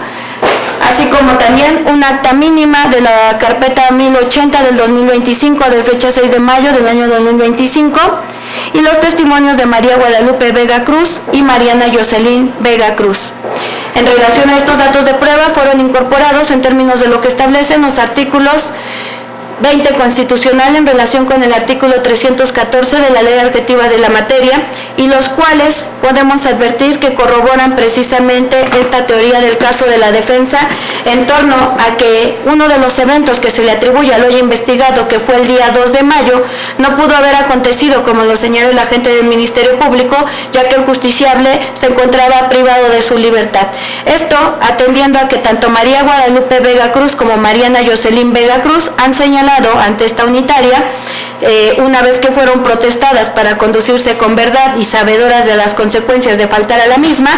así como también un acta mínima de la carpeta 1080 del 2025 de fecha 6 de mayo del año 2025 y los testimonios de María Guadalupe Vega Cruz y Mariana Jocelyn Vega Cruz. En relación a estos datos de prueba fueron incorporados en términos de lo que establecen los artículos 20 constitucional en relación con el artículo 314 de la ley adjetiva de la materia, y los cuales podemos advertir que corroboran precisamente esta teoría del caso de la defensa en torno a que uno de los eventos que se le atribuye al hoy investigado, que fue el día 2 de mayo, no pudo haber acontecido como lo señala el agente del Ministerio Público, ya que el justiciable se encontraba privado de su libertad. Esto atendiendo a que tanto María Guadalupe Vega Cruz como Mariana Jocelyn Vega Cruz han señalado ante esta unitaria, una vez que fueron protestadas para conducirse con verdad y sabedoras de las consecuencias de faltar a la misma,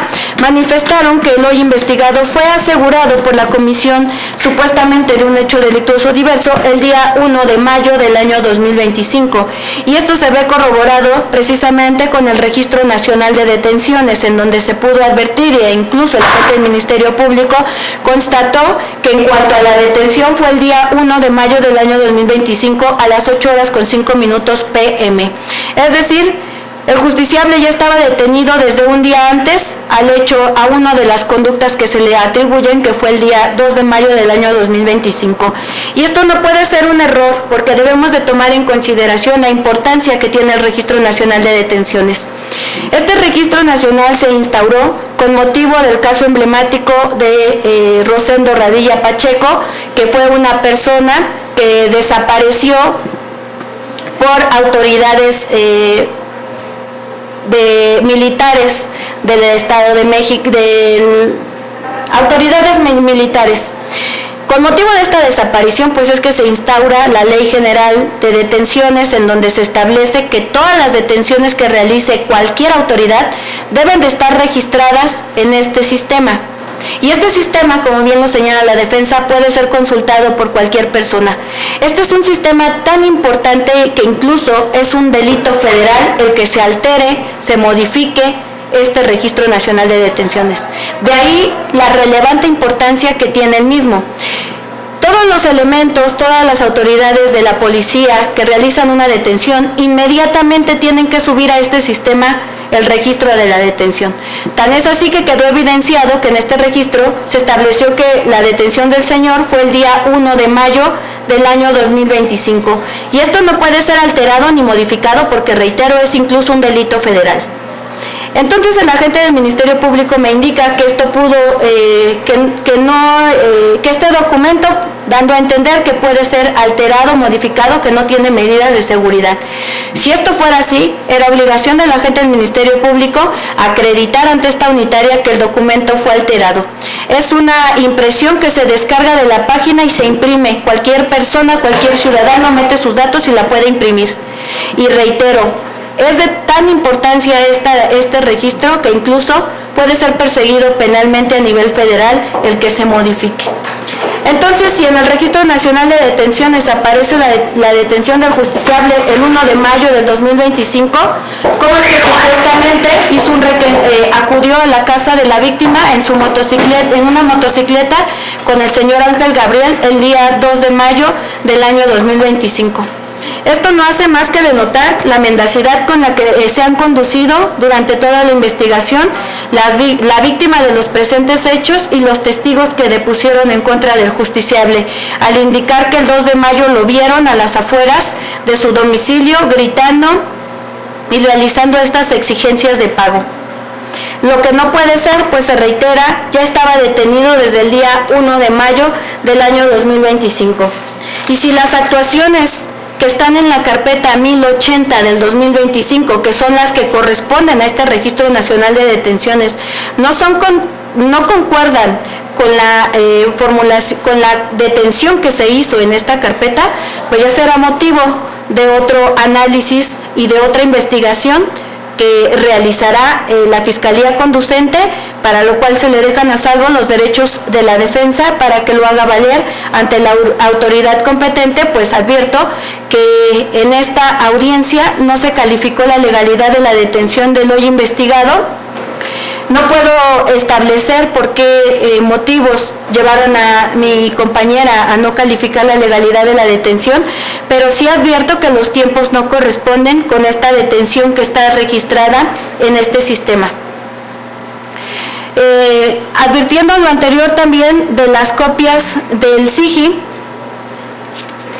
manifestaron que el hoy investigado fue asegurado por la comisión supuestamente de un hecho delictuoso diverso el día 1 de mayo del año 2025, y esto se ve corroborado precisamente con el Registro Nacional de Detenciones, en donde se pudo advertir, e incluso el jefe del Ministerio Público constató que en cuanto a la detención fue el día 1 de mayo del año 2025 a las 8:05 p.m. Es decir, el justiciable ya estaba detenido desde un día antes al hecho, a una de las conductas que se le atribuyen, que fue el día 2 de mayo del año 2025. Y esto no puede ser un error, porque debemos de tomar en consideración la importancia que tiene el Registro Nacional de Detenciones. Este Registro Nacional se instauró con motivo del caso emblemático de Rosendo Radilla Pacheco, que fue una persona que desapareció por autoridades de militares del Estado de México, autoridades militares. Con motivo de esta desaparición, pues es que se instaura la Ley General de Detenciones, en donde se establece que todas las detenciones que realice cualquier autoridad deben de estar registradas en este sistema. Y este sistema, como bien lo señala la defensa, puede ser consultado por cualquier persona. Este es un sistema tan importante que incluso es un delito federal el que se altere, se modifique este Registro Nacional de Detenciones. De ahí la relevante importancia que tiene el mismo. Todos los elementos, todas las autoridades de la policía que realizan una detención inmediatamente tienen que subir a este sistema el registro de la detención. Tan es así que quedó evidenciado que en este registro se estableció que la detención del señor fue el día 1 de mayo del año 2025. Y esto no puede ser alterado ni modificado porque, reitero, es incluso un delito federal. Entonces el agente del Ministerio Público me indica que esto pudo, que este documento, dando a entender que puede ser alterado, modificado, que no tiene medidas de seguridad. Si esto fuera así, era obligación del agente del Ministerio Público acreditar ante esta unitaria que el documento fue alterado. Es una impresión que se descarga de la página y se imprime. Cualquier persona, cualquier ciudadano mete sus datos y la puede imprimir. Y reitero, es de tan importancia este registro que incluso puede ser perseguido penalmente a nivel federal el que se modifique. Entonces, si en el Registro Nacional de Detenciones aparece la detención del justiciable el 1 de mayo del 2025, ¿cómo es que supuestamente acudió a la casa de la víctima en una motocicleta con el señor Ángel Gabriel el día 2 de mayo del año 2025? Esto no hace más que denotar la mendacidad con la que se han conducido durante toda la investigación la víctima de los presentes hechos y los testigos que depusieron en contra del justiciable, al indicar que el 2 de mayo lo vieron a las afueras de su domicilio gritando y realizando estas exigencias de pago. Lo que no puede ser, pues se reitera, ya estaba detenido desde el día 1 de mayo del año 2025. Y si las actuaciones que están en la carpeta 1080 del 2025, que son las que corresponden a este Registro Nacional de Detenciones, no concuerdan con con la detención que se hizo en esta carpeta, pues ya será motivo de otro análisis y de otra investigación que realizará la Fiscalía conducente, para lo cual se le dejan a salvo los derechos de la defensa para que lo haga valer ante la autoridad competente. Pues advierto que en esta audiencia no se calificó la legalidad de la detención del hoy investigado. No puedo establecer por qué motivos llevaron a mi compañera a no calificar la legalidad de la detención, pero sí advierto que los tiempos no corresponden con esta detención que está registrada en este sistema. Advirtiendo lo anterior también de las copias del SIGI,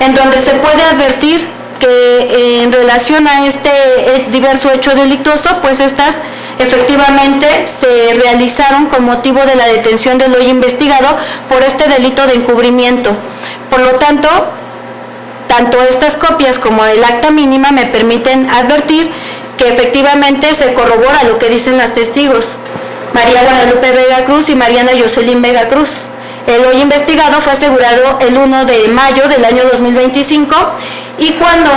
en donde se puede advertir que en relación a este diverso hecho delictuoso, pues estas efectivamente se realizaron con motivo de la detención del hoy investigado por este delito de encubrimiento. Por lo tanto estas copias como el acta mínima me permiten advertir que efectivamente se corrobora lo que dicen las testigos, María Guadalupe Vega Cruz y Mariana Jocelyn Vega Cruz. El hoy investigado fue asegurado el 1 de mayo del año 2025 y cuando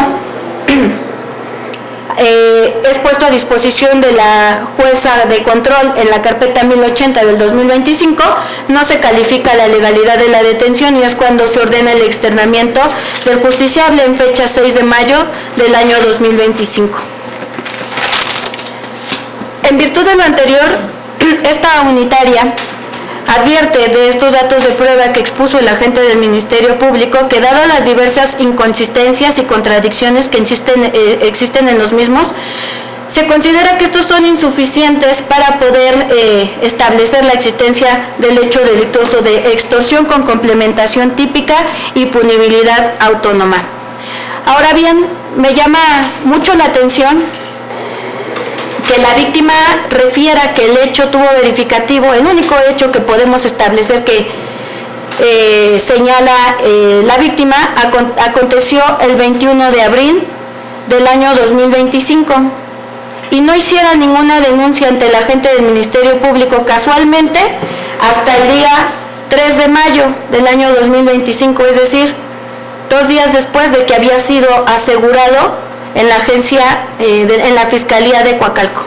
es puesto a disposición de la jueza de control en la carpeta 1080 del 2025, no se califica la legalidad de la detención y es cuando se ordena el externamiento del justiciable en fecha 6 de mayo del año 2025. En virtud de lo anterior, esta unitaria advierte de estos datos de prueba que expuso el agente del Ministerio Público que dado las diversas inconsistencias y contradicciones que existen en los mismos, se considera que estos son insuficientes para poder establecer la existencia del hecho delictuoso de extorsión con complementación típica y punibilidad autónoma. Ahora bien, me llama mucho la atención que la víctima refiera que el hecho tuvo verificativo, el único hecho que podemos establecer que señala la víctima aconteció el 21 de abril del año 2025 y no hiciera ninguna denuncia ante el agente del Ministerio Público casualmente hasta el día 3 de mayo del año 2025, es decir, 2 días después de que había sido asegurado en la agencia, en la Fiscalía de Coacalco.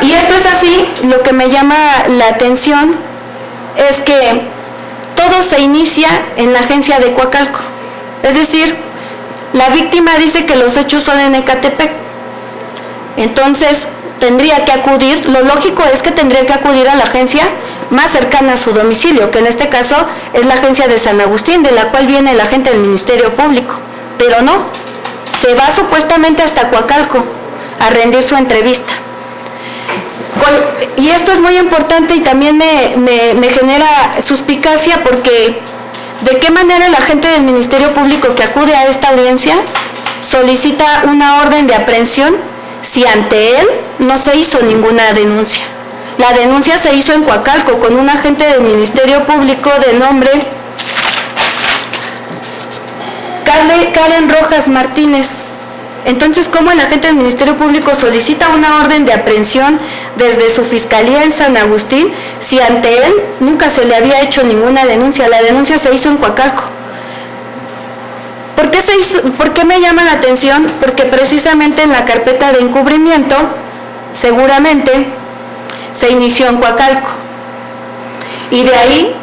Y esto es así, lo que me llama la atención es que todo se inicia en la agencia de Coacalco. Es decir, la víctima dice que los hechos son en Ecatepec. Entonces, tendría que acudir, lo lógico es que tendría que acudir a la agencia más cercana a su domicilio, que en este caso es la agencia de San Agustín, de la cual viene el agente del Ministerio Público. Pero no, se va supuestamente hasta Coacalco a rendir su entrevista. Y esto es muy importante y también me genera suspicacia porque ¿de qué manera el agente del Ministerio Público que acude a esta audiencia solicita una orden de aprehensión si ante él no se hizo ninguna denuncia? La denuncia se hizo en Coacalco con un agente del Ministerio Público de nombre Karen Rojas Martínez. Entonces, ¿cómo el agente del Ministerio Público solicita una orden de aprehensión desde su fiscalía en San Agustín si ante él nunca se le había hecho ninguna denuncia? La denuncia se hizo en Coacalco. ¿Por qué me llama la atención? Porque precisamente en la carpeta de encubrimiento, seguramente, se inició en Coacalco. Y de ahí,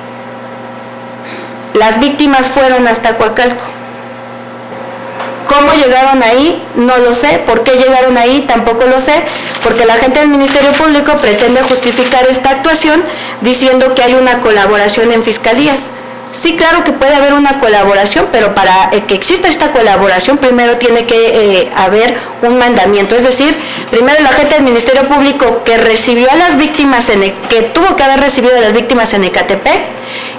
las víctimas fueron hasta Coacalco. ¿Cómo llegaron ahí? No lo sé. ¿Por qué llegaron ahí? Tampoco lo sé. Porque la gente del Ministerio Público pretende justificar esta actuación diciendo que hay una colaboración en fiscalías. Sí, claro que puede haber una colaboración, pero para que exista esta colaboración primero tiene que haber un mandamiento. Es decir, primero el agente del Ministerio Público que recibió a las víctimas, que tuvo que haber recibido a las víctimas en Ecatepec,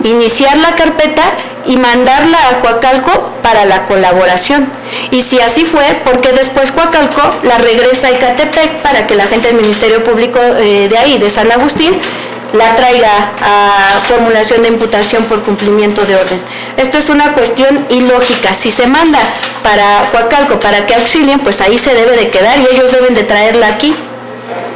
iniciar la carpeta y mandarla a Coacalco para la colaboración. Y si así fue, ¿por qué después Coacalco la regresa a Ecatepec para que la gente del Ministerio Público de ahí, de San Agustín, la traiga a formulación de imputación por cumplimiento de orden? Esto es una cuestión ilógica. Si se manda para Coacalco para que auxilien, pues ahí se debe de quedar y ellos deben de traerla aquí.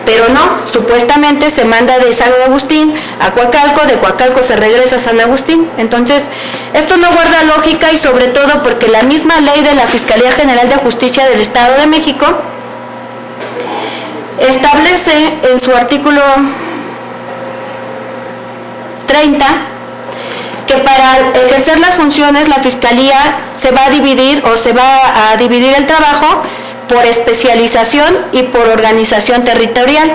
Pero no, supuestamente se manda de San Agustín a Coacalco, de Coacalco se regresa a San Agustín. Entonces, esto no guarda lógica y sobre todo porque la misma ley de la Fiscalía General de Justicia del Estado de México establece en su artículo 30 que para ejercer las funciones la Fiscalía se va a dividir el trabajo por especialización y por organización territorial.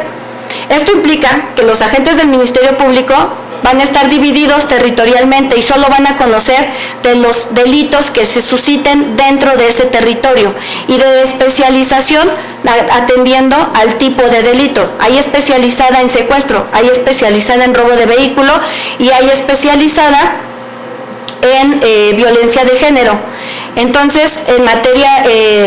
Esto implica que los agentes del Ministerio Público van a estar divididos territorialmente y solo van a conocer de los delitos que se susciten dentro de ese territorio, y de especialización atendiendo al tipo de delito. Hay especializada en secuestro, hay especializada en robo de vehículo y hay especializada en violencia de género. Entonces, en materia,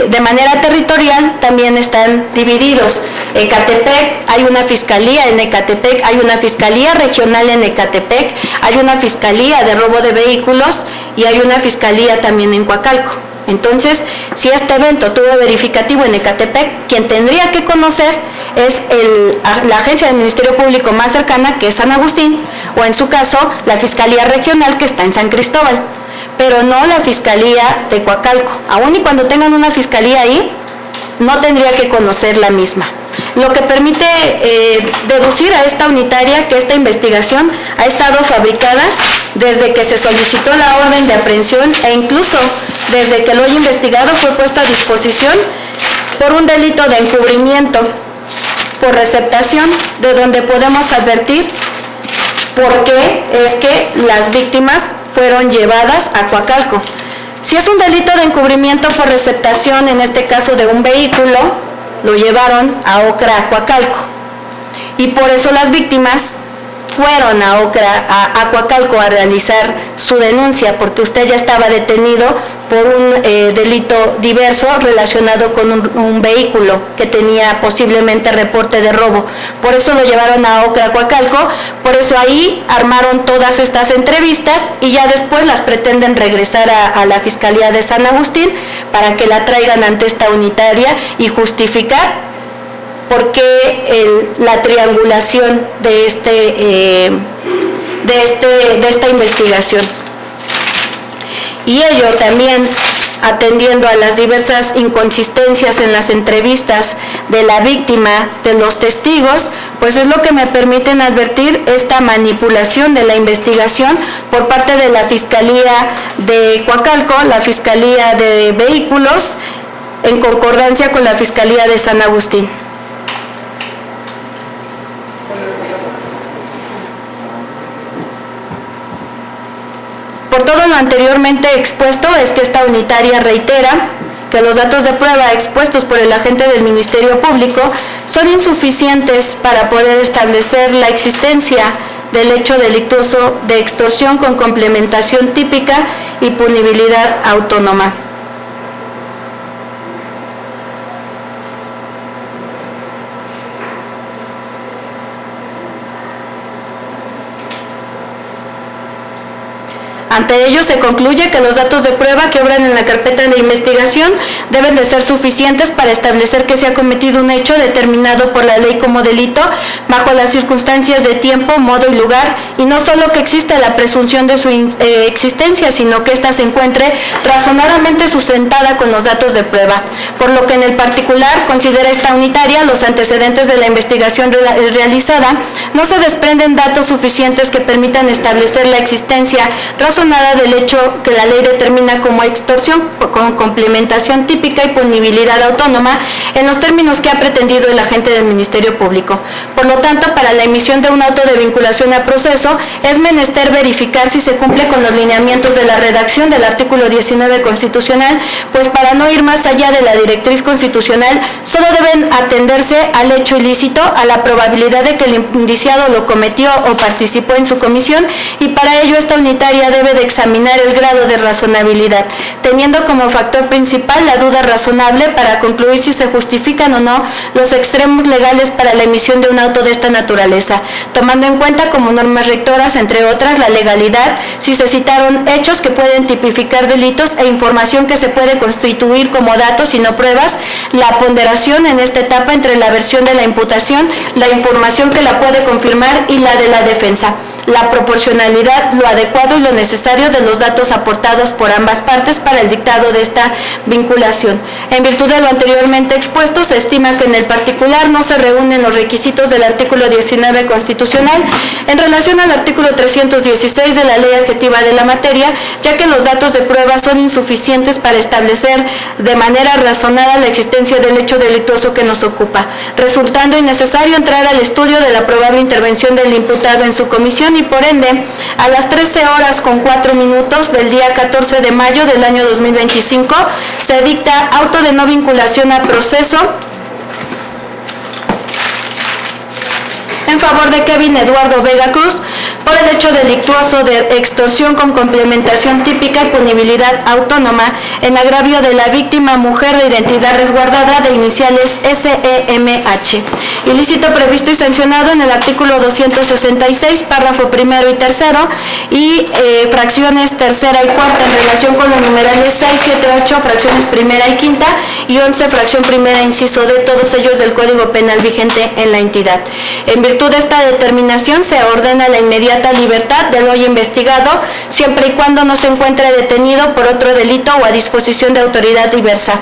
de manera territorial, también están divididos. Ecatepec, hay una fiscalía en Ecatepec, hay una fiscalía regional en Ecatepec, hay una fiscalía de robo de vehículos y hay una fiscalía también en Coacalco. Entonces, si este evento tuvo verificativo en Ecatepec, quien tendría que conocer es la agencia del Ministerio Público más cercana, que es San Agustín, o en su caso, la Fiscalía Regional, que está en San Cristóbal, pero no la Fiscalía de Coacalco. Aún y cuando tengan una fiscalía ahí, no tendría que conocer la misma. Lo que permite deducir a esta unitaria que esta investigación ha estado fabricada desde que se solicitó la orden de aprehensión e incluso desde que lo haya investigado fue puesto a disposición por un delito de encubrimiento por receptación, de donde podemos advertir por qué es que las víctimas fueron llevadas a Coacalco. Si es un delito de encubrimiento por receptación, en este caso de un vehículo, lo llevaron a Ocra, Coacalco, y por eso las víctimas fueron a Ocra, a Coacalco, a realizar su denuncia, porque usted ya estaba detenido por un delito diverso relacionado con un vehículo que tenía posiblemente reporte de robo. Por eso lo llevaron a Ocra, Coacalco, por eso ahí armaron todas estas entrevistas y ya después las pretenden regresar a la Fiscalía de San Agustín para que la traigan ante esta unitaria y justificar por qué la triangulación de esta investigación. Y ello también atendiendo a las diversas inconsistencias en las entrevistas de la víctima, de los testigos, pues es lo que me permiten advertir esta manipulación de la investigación por parte de la Fiscalía de Coacalco, la Fiscalía de Vehículos, en concordancia con la Fiscalía de San Agustín. Por todo lo anteriormente expuesto es que esta unitaria reitera que los datos de prueba expuestos por el agente del Ministerio Público son insuficientes para poder establecer la existencia del hecho delictuoso de extorsión con complementación típica y punibilidad autónoma. Ante ello se concluye que los datos de prueba que obran en la carpeta de investigación deben de ser suficientes para establecer que se ha cometido un hecho determinado por la ley como delito bajo las circunstancias de tiempo, modo y lugar, y no solo que exista la presunción de su existencia, sino que ésta se encuentre razonadamente sustentada con los datos de prueba. Por lo que en el particular considera esta unitaria los antecedentes de la investigación realizada no se desprenden datos suficientes que permitan establecer la existencia razonada del hecho que la ley determina como extorsión con complementación típica y punibilidad autónoma en los términos que ha pretendido el agente del Ministerio Público. Por lo tanto, para la emisión de un auto de vinculación a proceso es menester verificar si se cumple con los lineamientos de la redacción del artículo 19 constitucional, pues para no ir más allá de la directriz constitucional, solo deben atenderse al hecho ilícito, a la probabilidad de que el indiciado lo cometió o participó en su comisión, y para ello esta unitaria debe de examinar el grado de razonabilidad, teniendo como factor principal la duda razonable para concluir si se justifican o no los extremos legales para la emisión de un auto de esta naturaleza, tomando en cuenta como normas rectoras, entre otras, la legalidad, si se citaron hechos que pueden tipificar delitos e información que se puede constituir como datos y no pruebas, la ponderación en esta etapa entre la versión de la imputación, la información que la puede confirmar y la de la defensa, la proporcionalidad, lo adecuado y lo necesario de los datos aportados por ambas partes para el dictado de esta vinculación. En virtud de lo anteriormente expuesto, se estima que en el particular no se reúnen los requisitos del artículo 19 constitucional en relación al artículo 316 de la Ley Adjetiva de la materia, ya que los datos de prueba son insuficientes para establecer de manera razonada la existencia del hecho delictuoso que nos ocupa, resultando innecesario entrar al estudio de la probable intervención del imputado en su comisión y por ende, a las 13:04 del día 14 de mayo del año 2025, se dicta auto de no vinculación a proceso en favor de Kevin Eduardo Vega Cruz por el hecho delictuoso de extorsión con complementación típica y punibilidad autónoma en agravio de la víctima mujer de identidad resguardada de iniciales SEMH. Ilícito previsto y sancionado en el artículo 266, párrafo primero y tercero, y fracciones tercera y cuarta en relación con los numerales 6, 7, 8, fracciones primera y quinta, y 11, fracción primera, inciso D, todos ellos del Código Penal vigente en la entidad. En virtud de esta determinación, se ordena la inmediata libertad del hoy investigado, siempre y cuando no se encuentre detenido por otro delito o a disposición de autoridad diversa.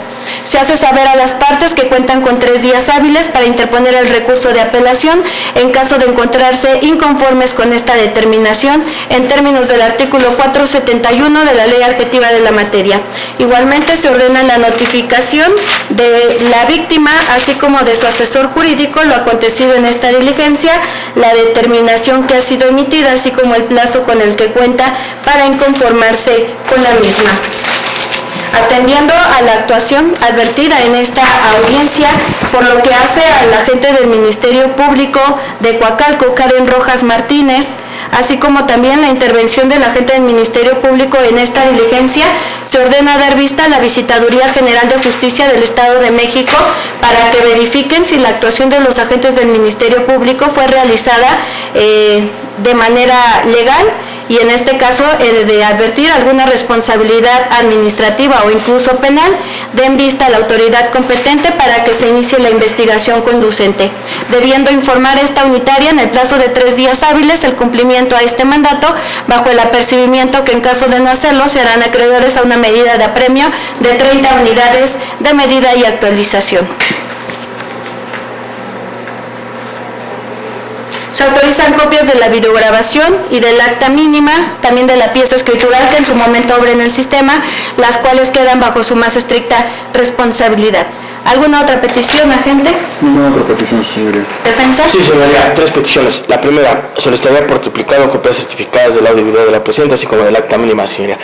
Se hace saber a las partes que cuentan con 3 días hábiles para interponer el recurso de apelación en caso de encontrarse inconformes con esta determinación en términos del artículo 471 de la Ley Adjetiva de la materia. Igualmente se ordena la notificación de la víctima, así como de su asesor jurídico, lo acontecido en esta diligencia, la determinación que ha sido emitida, así como el plazo con el que cuenta para inconformarse con la misma. Atendiendo a la actuación advertida en esta audiencia, por lo que hace al agente del Ministerio Público de Coacalco, Karen Rojas Martínez, así como también la intervención del agente del Ministerio Público en esta diligencia, se ordena dar vista a la Visitaduría General de Justicia del Estado de México para que verifiquen si la actuación de los agentes del Ministerio Público fue realizada de manera legal, y en este caso de advertir alguna responsabilidad administrativa o incluso penal, den vista a la autoridad competente para que se inicie la investigación conducente, debiendo informar esta unitaria en el plazo de 3 días hábiles el cumplimiento a este mandato, bajo el apercibimiento que en caso de no hacerlo serán acreedores a una medida de apremio de 30 unidades de medida y actualización. Se autorizan copias de la videograbación y del acta mínima, también de la pieza escritural que en su momento obra en el sistema, las cuales quedan bajo su más estricta responsabilidad. ¿Alguna otra petición, agente? No otra petición, señoría. ¿Defensa? Sí, señoría, 3 peticiones. La primera, solicitaría por triplicado copias certificadas del audio y video de la presente, así como del acta mínima, señoría.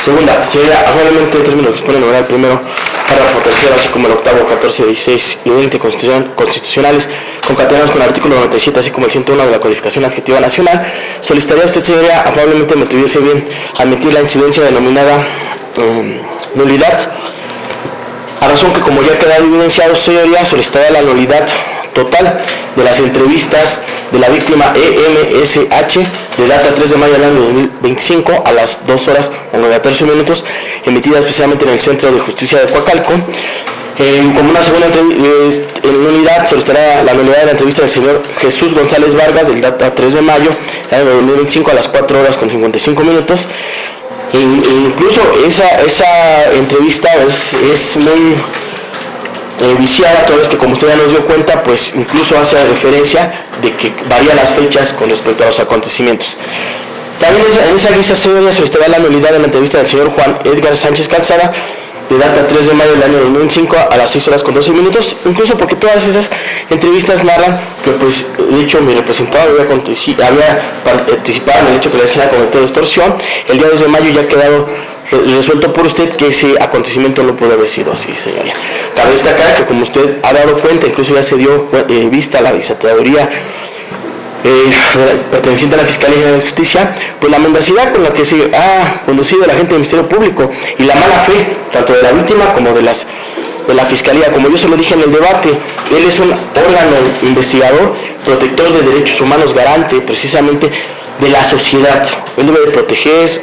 Segunda, señoría, afablemente en términos que expone el numeral primero, párrafo tercero, así como el octavo, 14, 16 y 20 constitucionales, concatenados con el artículo 97, así como el 101 de la Codificación Adjetiva Nacional, solicitaría a usted, señoría, afablemente me tuviese bien admitir la incidencia denominada nulidad, a razón que, como ya ha quedado evidenciado, señoría, solicitaría la nulidad total de las entrevistas de la víctima EMSH de data 3 de mayo del año 2025 a las 2 horas o 9:13 minutos, emitidas especialmente en el Centro de Justicia de Coacalco. Como una segunda nulidad, solicitará la nulidad de la entrevista del señor Jesús González Vargas del data 3 de mayo del año 2025 a las 4 horas con 55 minutos. Incluso esa entrevista es muy viciada, toda vez que, como usted ya nos dio cuenta, pues incluso hace referencia de que varían las fechas con respecto a los acontecimientos. También en esa lista se solicitará la nulidad de la entrevista del señor Juan Edgar Sánchez Calzada de data 3 de mayo del año 2005 a las 6 horas con 12 minutos, incluso porque todas esas entrevistas narran que, pues, de hecho, mi representado había participado en el hecho que la vecina cometió extorsión. El día 2 de mayo ya ha quedado resuelto por usted que ese acontecimiento no puede haber sido así, señoría. Cabe destacar que, como usted ha dado cuenta, incluso ya se dio vista a la Visitaduría perteneciente a la Fiscalía de Justicia, pues la mendacidad con la que se ha conducido el agente del Ministerio Público y la mala fe, tanto de la víctima como de la Fiscalía. Como yo se lo dije en el debate, él es un órgano investigador, protector de derechos humanos, garante precisamente de la sociedad. Él debe de proteger,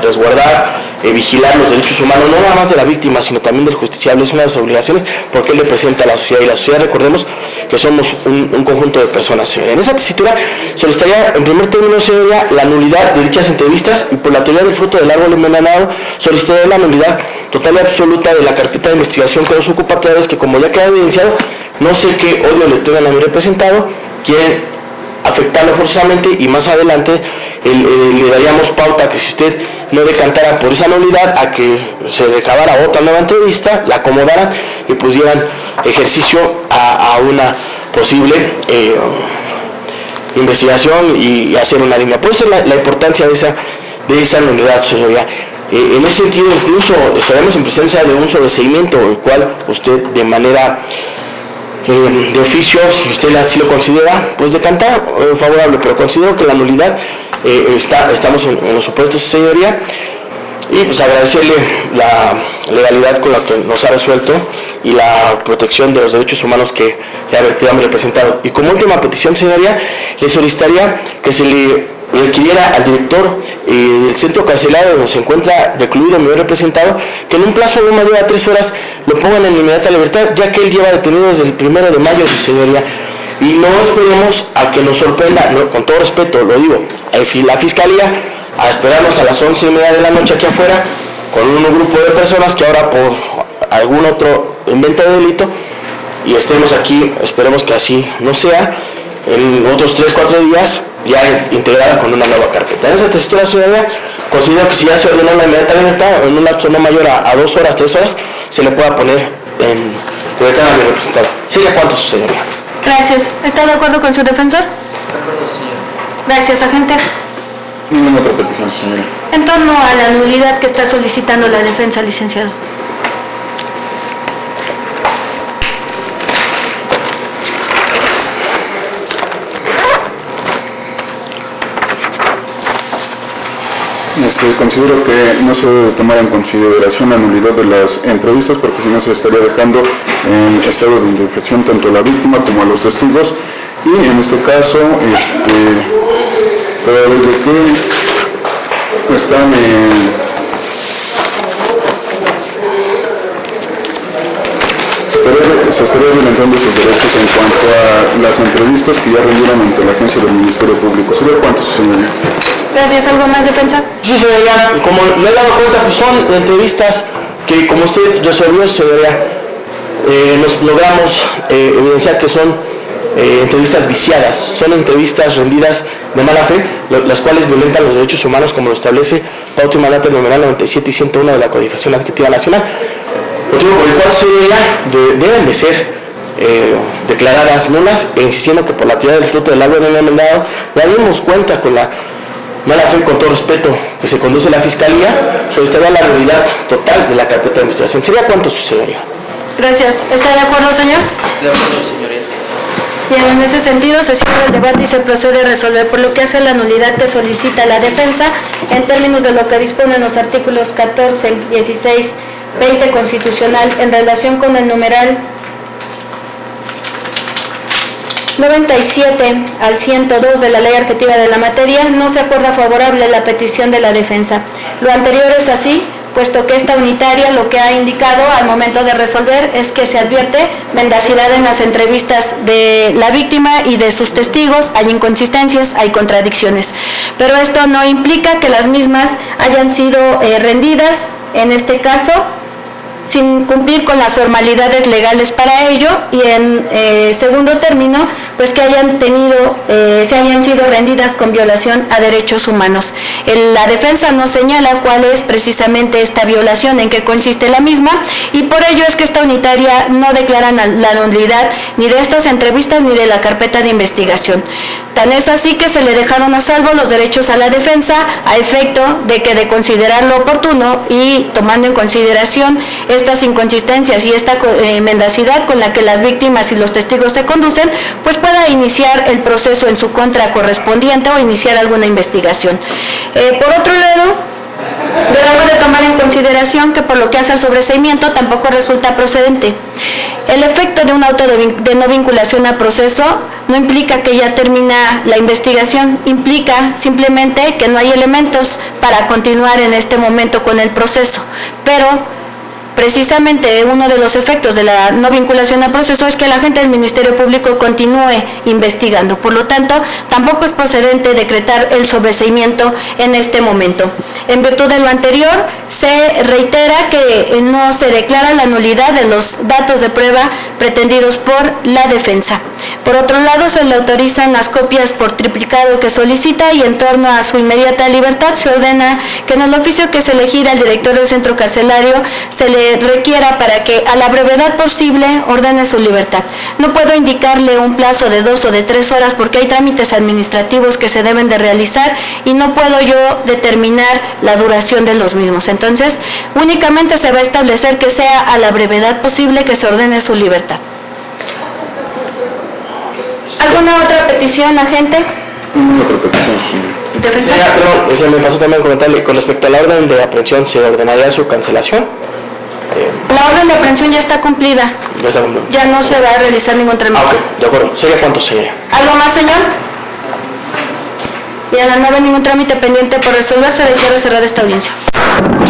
resguardar, vigilar los derechos humanos, no nada más de la víctima, sino también del justiciable. Es una de sus obligaciones, porque él representa a la sociedad, y la sociedad, recordemos que somos un conjunto de personas, señoría. En esa tesitura solicitaría, en primer término, señoría, la nulidad de dichas entrevistas, y por la teoría del fruto del árbol envenenado, solicitaría la nulidad total y absoluta de la carpeta de investigación que nos ocupa, toda vez que, como ya queda evidenciado, no sé qué odio le tengan a mi representado, quieren afectarlo forzosamente, y más adelante le daríamos pauta que, si usted no decantara por esa nulidad, a que se recabara otra nueva entrevista, la acomodaran y pues dieran ejercicio a una posible investigación y hacer una línea. Por eso es la importancia de esa nulidad, señoría. En ese sentido, incluso estaremos en presencia de un sobreseimiento, el cual usted, de manera de oficio, si usted así lo considera, pues decantar favorable, pero considero que la nulidad estamos en los supuestos, señoría, y pues agradecerle la legalidad con la que nos ha resuelto y la protección de los derechos humanos que ha vertido a mi representado. Y como última petición, señoría, le solicitaría que se le requiriera al director del centro carcelario donde se encuentra recluido mi representado, que en un plazo no mayor a 3 horas lo pongan en inmediata libertad, ya que él lleva detenido desde el 1 de mayo, su señoría. Y no esperemos a que nos sorprenda, no, con todo respeto lo digo, la fiscalía, a esperarnos a las 11:30 de la noche aquí afuera, con un grupo de personas que ahora por algún otro invento de delito, y estemos aquí, esperemos que así no sea, en otros 3-4 días, ya integrada con una nueva carpeta. En esa textura, señoría, considero que si ya se ordenó la inmediata libertad, en un lapso no mayor a 2 horas, 3 horas, se le pueda poner en libertad a mi representado. ¿Sería cuánto, señoría? Gracias. ¿Está de acuerdo con su defensor? De acuerdo, señor. Gracias, agente. Ninguna otra petición, señoría. En torno a la nulidad que está solicitando la defensa, licenciado. Considero que no se debe tomar en consideración la nulidad de las entrevistas, porque si no se estaría dejando en estado de indefensión tanto a la víctima como a los testigos, y en este caso, toda vez de que están se estaría violentando sus derechos en cuanto a las entrevistas que ya rindieron ante la agencia del Ministerio Público. ¿Sería cuánto, señoría? Gracias. ¿Algo más, defensa? Sí, señoría, como le he dado cuenta, pues son entrevistas que, como usted resolvió, señoría, nos logramos evidenciar que son entrevistas viciadas, son entrevistas rendidas de mala fe, las cuales violentan los derechos humanos como lo establece Pauta y Mandato numeral 97 y 101 de la Codificación Adjetiva Nacional. Motivo por el cual, señoría, deben de ser declaradas nulas, e insistiendo que por la actividad del fruto del árbol enmendado ya dimos cuenta con la mala fe, con todo respeto, que se conduce la Fiscalía, solicitaría la nulidad total de la carpeta de investigación. ¿Sería cuánto, su señoría? Gracias. ¿Está de acuerdo, señor? De acuerdo, señoría. Bien, en ese sentido se cierra el debate y se procede a resolver por lo que hace la nulidad que solicita la defensa en términos de lo que disponen los artículos 14, 16, 20 constitucional en relación con el numeral 97 al 102 de la Ley Adjetiva de la Materia, no se acuerda favorable la petición de la defensa. Lo anterior es así, puesto que esta unitaria lo que ha indicado al momento de resolver es que se advierte mendacidad en las entrevistas de la víctima y de sus testigos, hay inconsistencias, hay contradicciones, pero esto no implica que las mismas hayan sido rendidas, en este caso, sin cumplir con las formalidades legales para ello, y en segundo término, pues que se hayan sido rendidas con violación a derechos humanos. La defensa nos señala cuál es precisamente esta violación, en qué consiste la misma, y por ello es que esta unitaria no declara la nulidad ni de estas entrevistas ni de la carpeta de investigación. Tan es así que se le dejaron a salvo los derechos a la defensa a efecto de que, de considerarlo oportuno y tomando en consideración estas inconsistencias y esta mendacidad con la que las víctimas y los testigos se conducen, pues pueda iniciar el proceso en su contra correspondiente o iniciar alguna investigación. Por otro lado, debemos de tomar en consideración que por lo que hace al sobreseimiento tampoco resulta procedente. El efecto de un auto de no vinculación a proceso no implica que ya termina la investigación, implica simplemente que no hay elementos para continuar en este momento con el proceso, pero precisamente uno de los efectos de la no vinculación a proceso es que el agente del Ministerio Público continúe investigando. Por lo tanto, tampoco es procedente decretar el sobreseimiento en este momento. En virtud de lo anterior, se reitera que no se declara la nulidad de los datos de prueba pretendidos por la defensa. Por otro lado, se le autorizan las copias por triplicado que solicita, y en torno a su inmediata libertad se ordena que en el oficio que se elegirá al director del centro carcelario se le requiera para que a la brevedad posible ordene su libertad. No puedo indicarle un plazo de 2 o de 3 horas porque hay trámites administrativos que se deben de realizar y no puedo yo determinar la duración de los mismos. Entonces, únicamente se va a establecer que sea a la brevedad posible que se ordene su libertad. ¿Alguna otra petición, agente? Ninguna otra petición, señor. Defensa. Señora, perdón, se me pasó también comentarle, con respecto a la orden de aprehensión, ¿se ordenaría su cancelación? La orden de aprehensión ya está cumplida. Ya está cumplido. Ya no se va a realizar ningún trámite. Ah, ok, de acuerdo. ¿Sería cuánto sería? ¿Algo más, señor? Bien, al no haber ningún trámite pendiente por resolver, se declara cerrada esta audiencia.